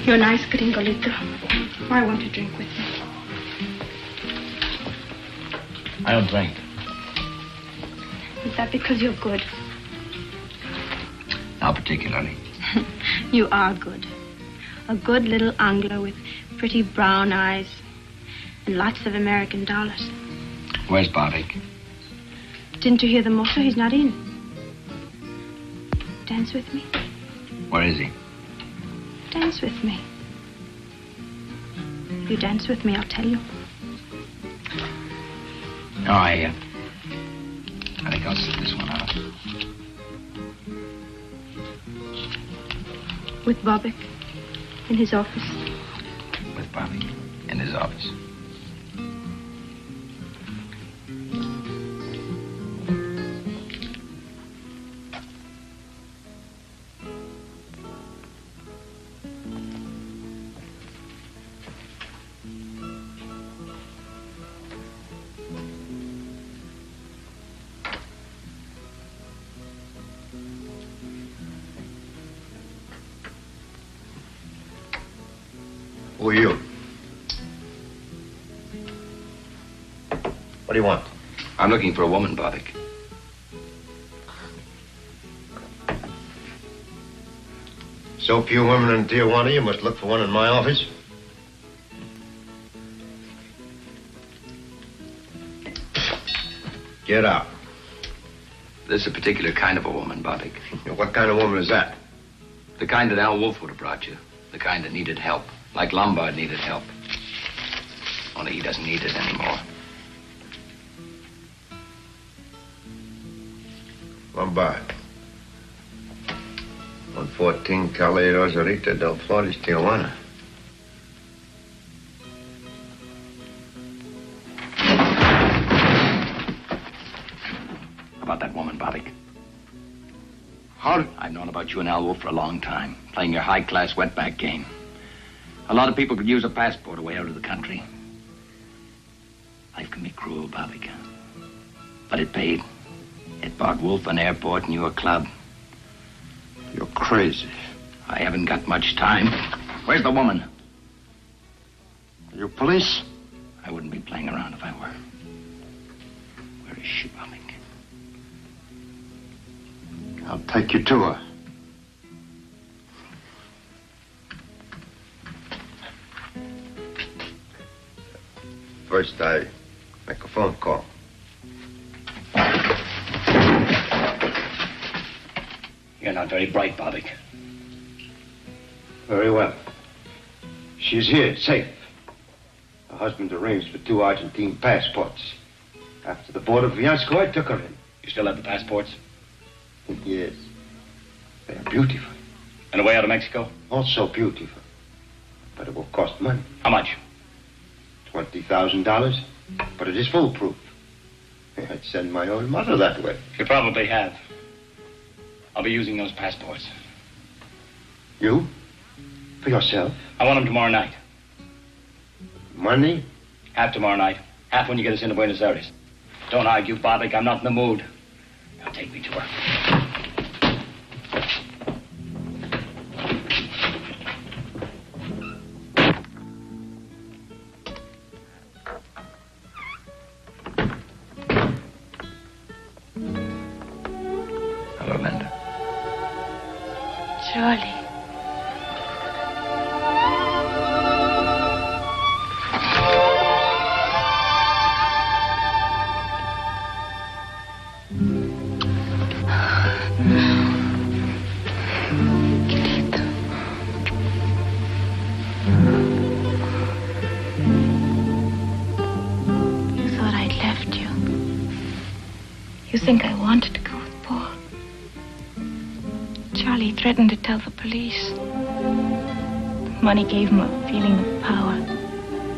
You're nice, Gringolito. I want to drink with you. I don't drink. Is that because you're good? Not particularly. You are good. A good little Angler with pretty brown eyes and lots of American dollars. Where's Barvick? Didn't you hear the motor? He's not in. Dance with me. Where is he? Dance with me. If you dance with me, I'll tell you. No, I think I'll sit this one out. With Bobbick in his office. With Barvick in his office. Who are you? What do you want? I'm looking for a woman, Barvick. So few women in Tijuana, you must look for one in my office. Get out. This is a particular kind of a woman, Barvick. What kind of woman is that? The kind that Al Wolf would have brought you. The kind that needed help. Like Lombard needed help. Only he doesn't need it anymore. Lombard. 114 Calle Rosarita del Flores, Tijuana. About that woman, Barvick. How? I've known about you and Al Wolf for a long time. Playing your high-class wetback game. A lot of people could use a passport away out of the country. Life can be cruel, Barvick. But it paid. It bought Wolf an airport and you a club. You're crazy. I haven't got much time. Where's the woman? Are you police? I wouldn't be playing around if I were. Where is she, Barvick? I'll take you to her. First, I make a phone call. You're not very bright, Barvick. Very well. She's here, safe. Her husband arranged for 2 Argentine passports. After the border fiasco, I took her in. You still have the passports? Yes. They're beautiful. And away out of Mexico? Also beautiful. But it will cost money. How much? $20,000. But it is foolproof. I'd send my own mother that way. You probably have. I'll be using those passports. You? For yourself? I want them tomorrow night. Money? Half tomorrow night. Half when you get us into Buenos Aires. Don't argue, Barvick. I'm not in the mood. Now take me to her. her, Linda. Charlie. You thought I'd left you. You think I wanted to go with Paul. Charlie threatened to tell the police. The money gave him a feeling of power,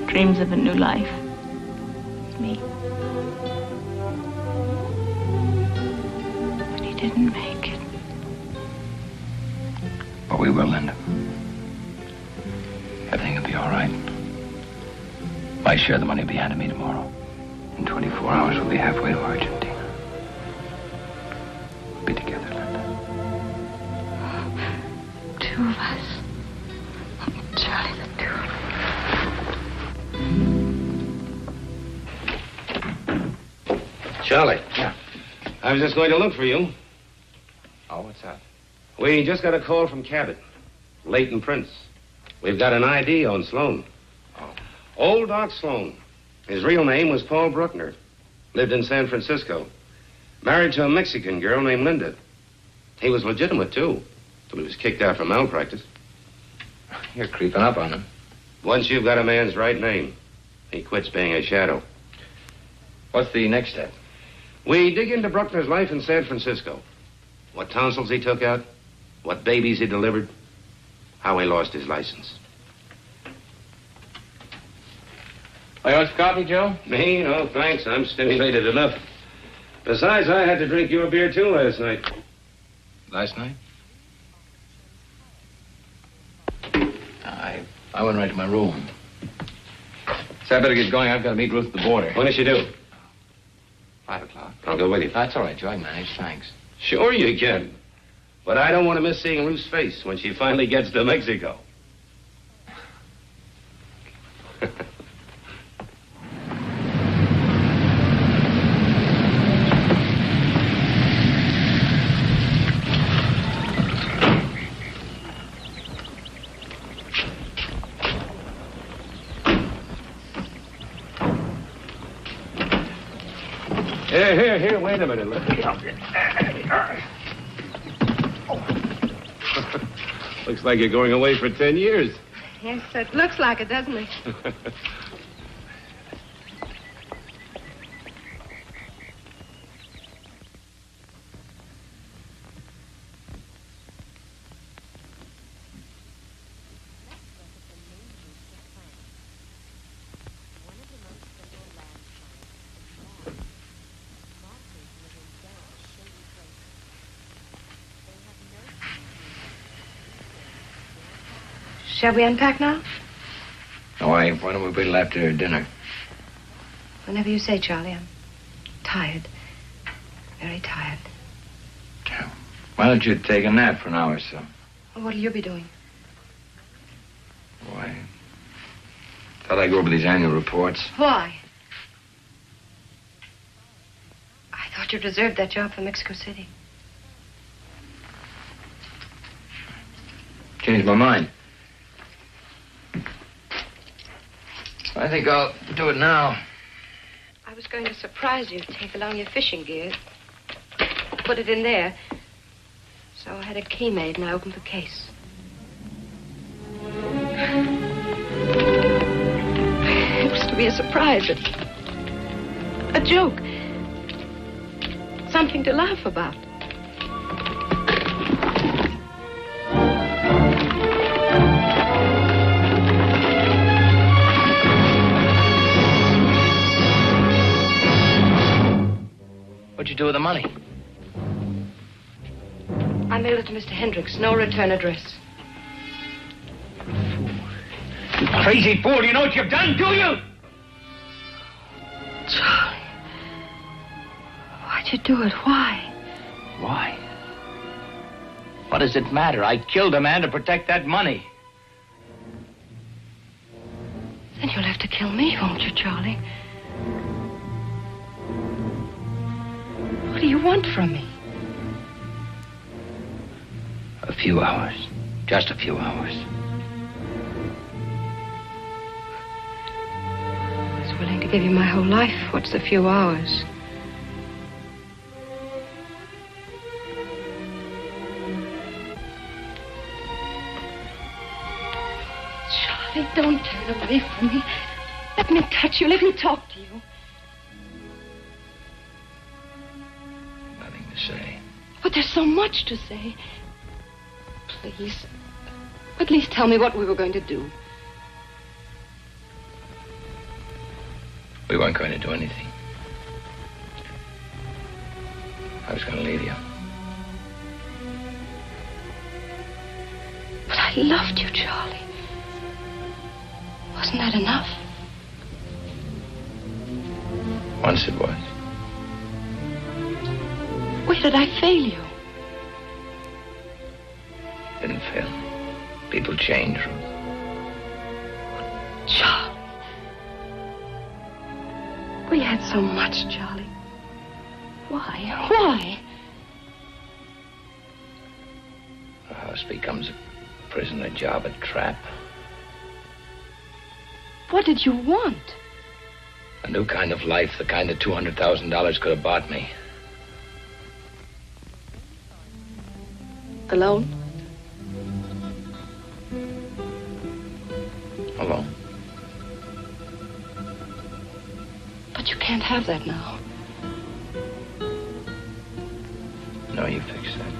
dreams of a new life. Me. But he didn't make it. But we will, Linda. Everything will be all right. My share of the money will be handed me tomorrow. In 24 hours, we'll be halfway to Argentina. We'll be together, Linda. Two of us. Charlie, the two of us. Charlie. Yeah. I was just going to look for you. Oh, what's that? We just got a call from Cabot. Leighton Prince. We've got an ID on Sloan. Oh. Old Doc Sloan. His real name was Paul Bruckner. Lived in San Francisco. Married to a Mexican girl named Linda. He was legitimate, too, till he was kicked out for malpractice. You're creeping up on him. Once you've got a man's right name, he quits being a shadow. What's the next step? We dig into Bruckner's life in San Francisco. What tonsils he took out, what babies he delivered, how he lost his license. Oh, you want some coffee, Joe? Me? No, thanks. I'm stimulated enough. Besides, I had to drink your beer, too, last night. Last night? I went right to my room. So I better get going. I've got to meet Ruth at the border. When does she do? 5 o'clock. I'll go with you. That's all right, Joe. I can manage. Thanks. Sure you can. But I don't want to miss seeing Ruth's face when she finally gets to Mexico. Here, wait a minute. Let me help you. Looks like you're going away for 10 years. Yes, it looks like it, doesn't it? Shall we unpack now? No, why don't we wait till after dinner? Whenever you say, Charlie. I'm tired. Very tired. Why don't you take a nap for an hour or so? Well, what'll you be doing? Why? Thought I'd go over these annual reports. Why? I thought you'd reserved that job for Mexico City. Changed my mind. I think I'll do it now. I was going to surprise you, take along your fishing gear. Put it in there. So I had a key made and I opened the case. It was to be a surprise. A joke. Something to laugh about. What'd you do with the money? I mailed it to Mr. Hendricks. No return address. You crazy fool. You know what you've done, do you? Charlie. Why'd you do it? Why? Why? What does it matter? I killed a man to protect that money. Then you'll have to kill me, won't you, Charlie? What do you want from me? A few hours. Just a few hours. I was willing to give you my whole life. What's a few hours? Charlie, don't turn away from me. Let me touch you. Let me talk to you. Nothing to say. But there's so much to say. Please. At least tell me what we were going to do. We weren't going to do anything. I was going to leave you. But I loved you, Charlie. Wasn't that enough? Once it was. Where did I fail you? Didn't fail. People change, Ruth. Charlie. We had so much, Charlie. Why? Why? A house becomes a prison, a job, a trap. What did you want? A new kind of life, the kind that $200,000 could have bought me. Alone? Alone. But you can't have that now. No, you fix that.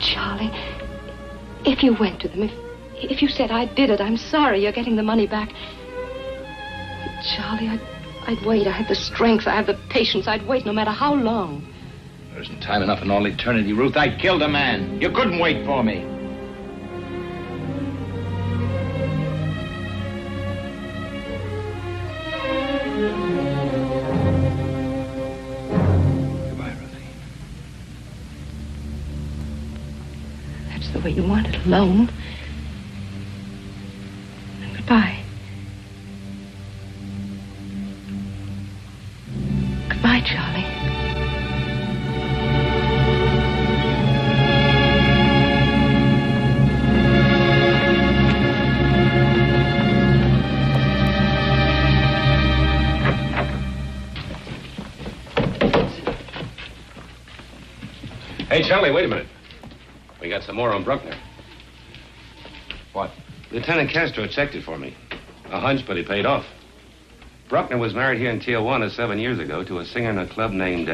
Charlie, if you went to them, if you said I did it, I'm sorry, you're getting the money back. Charlie, I'd wait. I had the strength, I have the patience. I'd wait no matter how long. There isn't time enough in all eternity, Ruth. I killed a man. You couldn't wait for me. Goodbye, Ruthie. That's the way you want it, alone. And goodbye. Goodbye, Charlie. Hey, Charlie, wait a minute. We got some more on Bruckner. What? Lieutenant Castro checked it for me. A hunch, but he paid off. Bruckner was married here in Tijuana 7 years ago to a singer in a club named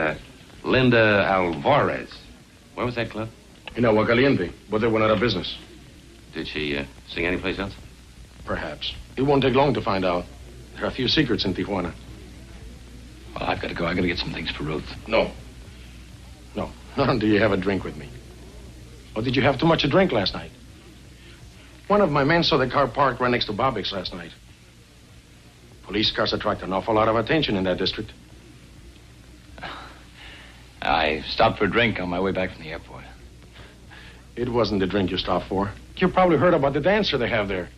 Linda Alvarez. Where was that club? In Aguacaliente, but they went out of business. Did she sing anyplace else? Perhaps. It won't take long to find out. There are a few secrets in Tijuana. Well, I've got to go. I've got to get some things for Ruth. No. No. Not until you have a drink with me. Or did you have too much to drink last night? One of my men saw the car parked right next to Bobbick's last night. Police cars attract an awful lot of attention in that district. I stopped for a drink on my way back from the airport. It wasn't the drink you stopped for. You probably heard about the dancer they have there.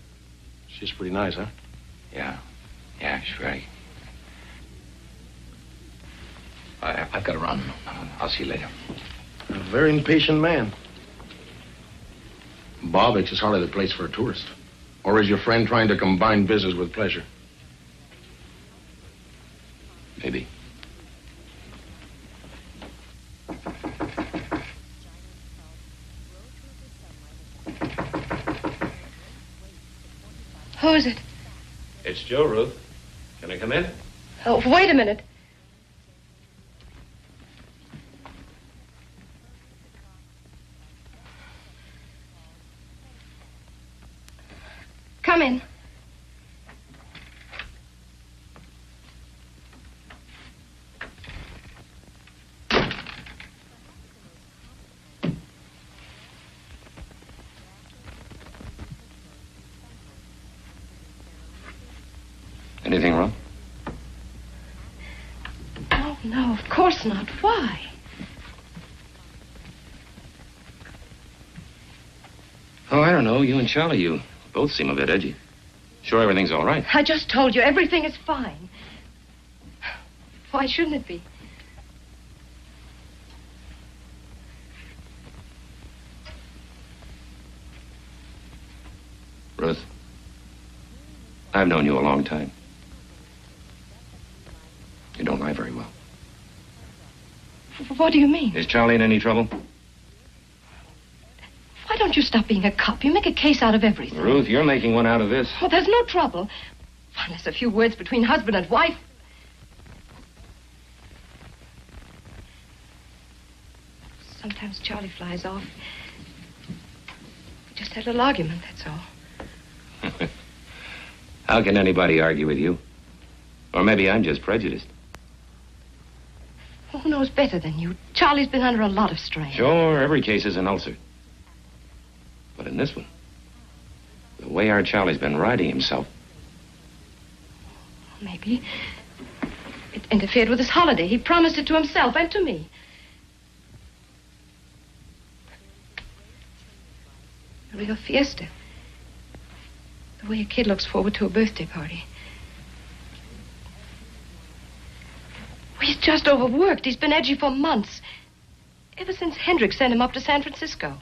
She's pretty nice, huh? Yeah. Yeah, sure. I've got to run. I'll see you later. A very impatient man. Bobbick's is hardly the place for a tourist. Or is your friend trying to combine business with pleasure? Maybe. Who is it? It's Joe, Ruth. Can I come in? Oh, wait a minute. Come in. Anything wrong? Oh, no, of course not. Why? Oh, I don't know. You and Charlie, you both seem a bit edgy. Sure everything's all right. I just told you everything is fine. Why shouldn't it be? Ruth, I've known you a long time. You don't lie very well. What do you mean? Is Charlie in any trouble? Why don't you stop being a cop? You make a case out of everything. Ruth, you're making one out of this. Well, there's no trouble. Unless a few words between husband and wife. Sometimes Charlie flies off. We just had a little argument, that's all. How can anybody argue with you? Or maybe I'm just prejudiced. Well, who knows better than you? Charlie's been under a lot of strain. Sure, every case is an ulcer. But in this one, the way our Charlie's been riding himself. Maybe it interfered with his holiday. He promised it to himself and to me. A real fiesta. The way a kid looks forward to a birthday party. He's just overworked. He's been edgy for months. Ever since Hendricks sent him up to San Francisco.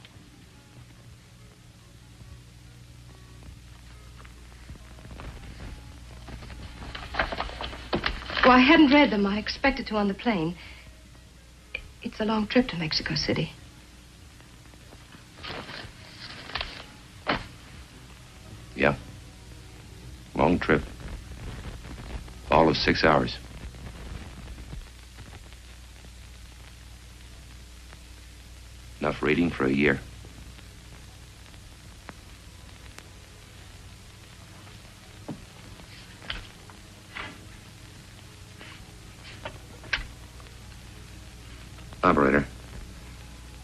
Well, I hadn't read them. I expected to on the plane. It's a long trip to Mexico City. Yeah. Long trip. All of 6 hours. Enough reading for a year. Operator,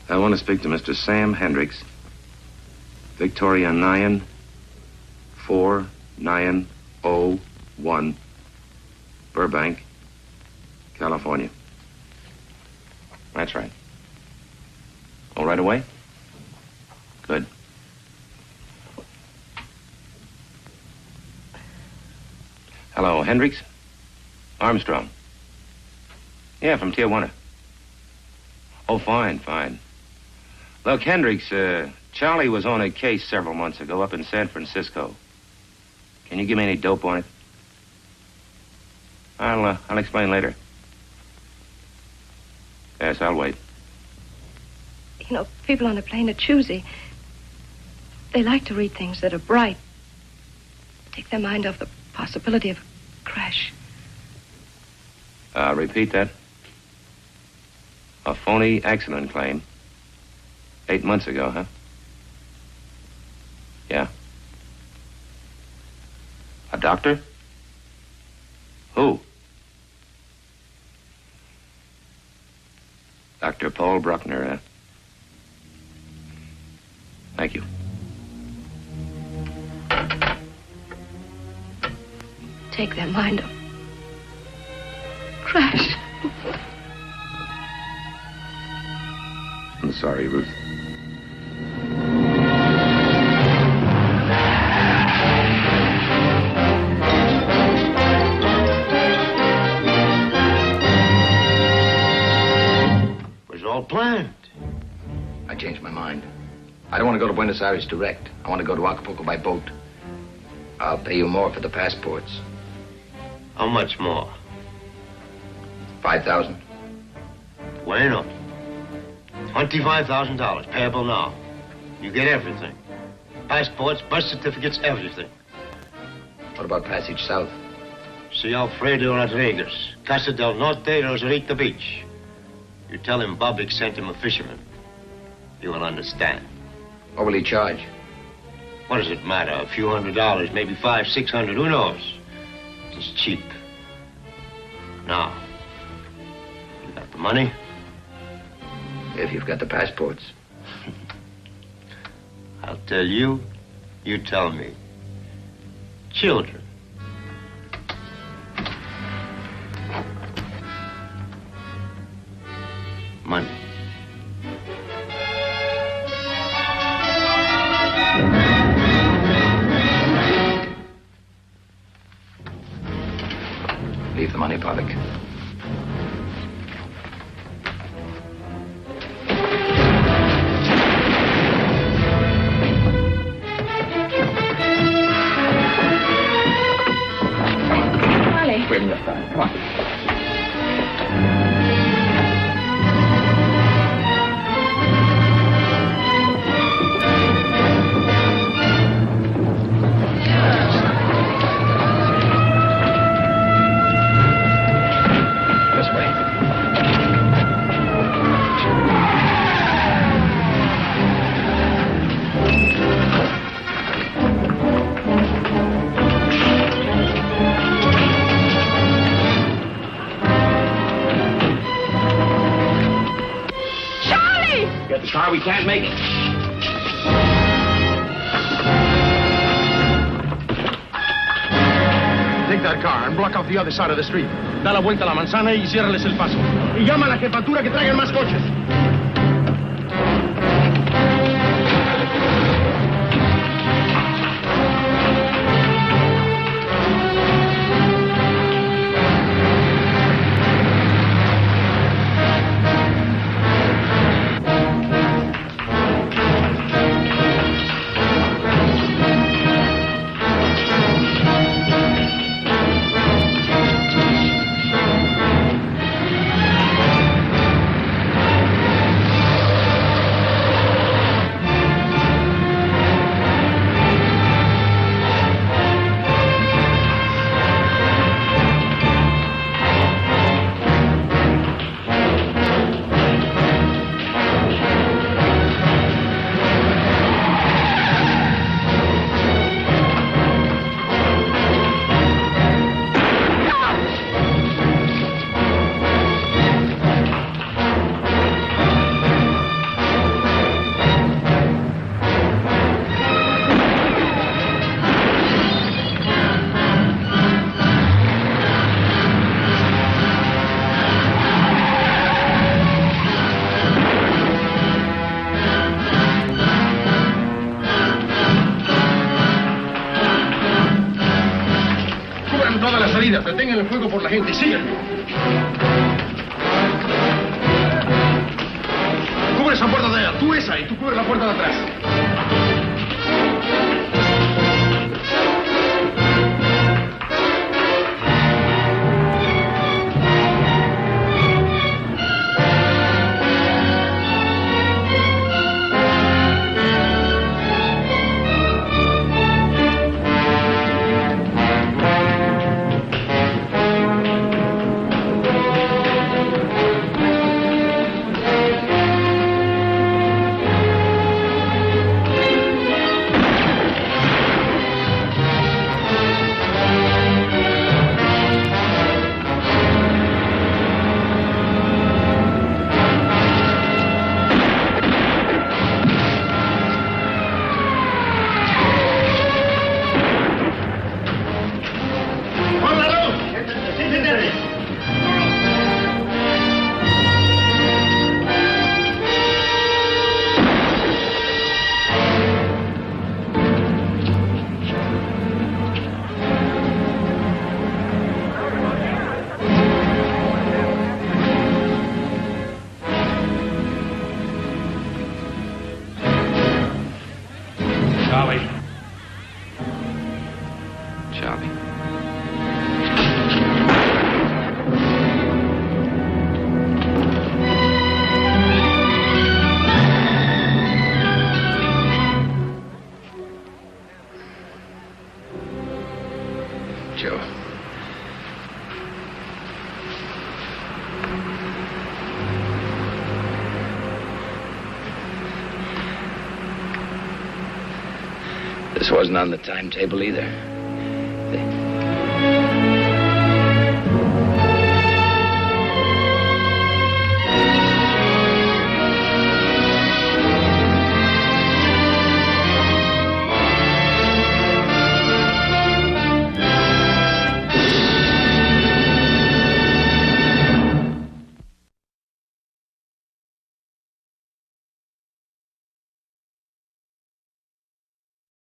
I want to speak to Mr. Sam Hendricks. Victoria 94901, Burbank, California. That's right. All right away? Good. Hello, Hendricks? Armstrong. Yeah, from Tijuana. Oh, fine, fine. Look, Hendricks, Charlie was on a case several months ago up in San Francisco. Can you give me any dope on it? I'll explain later. Yes, I'll wait. You know, people on a plane are choosy. They like to read things that are bright. Take their mind off the possibility of a crash. Repeat that. A phony accident claim. 8 months ago, huh? Yeah. A doctor? Who? Dr. Paul Bruckner, huh? Thank you. Take their mind off. Crash. I'm sorry, Ruth. It was all planned. I changed my mind. I don't want to go to Buenos Aires direct. I want to go to Acapulco by boat. I'll pay you more for the passports. How much more? 5,000. Bueno. $25,000, payable now. You get everything. Passports, birth certificates, everything. What about passage south? See Alfredo Rodriguez, Casa del Norte, Rosarito Beach. You tell him Bobbick sent him a fisherman. You will understand. What will he charge? What does it matter? A few $100, maybe $500, $600, who knows? It's cheap. Now, you got the money? If you've got the passports. I'll tell you, you tell me. Children. Money. Leave the money, Pollock. Sorry, we can't make it. Take that car and block off the other side of the street. Da la vuelta a la manzana y ciérrales el paso. Y llama a la jefatura que traigan más coches. Detengan el fuego por la gente. Síganme. Cubre esa puerta de allá. Tú esa y tú cubre la puerta de atrás. This wasn't on the timetable either.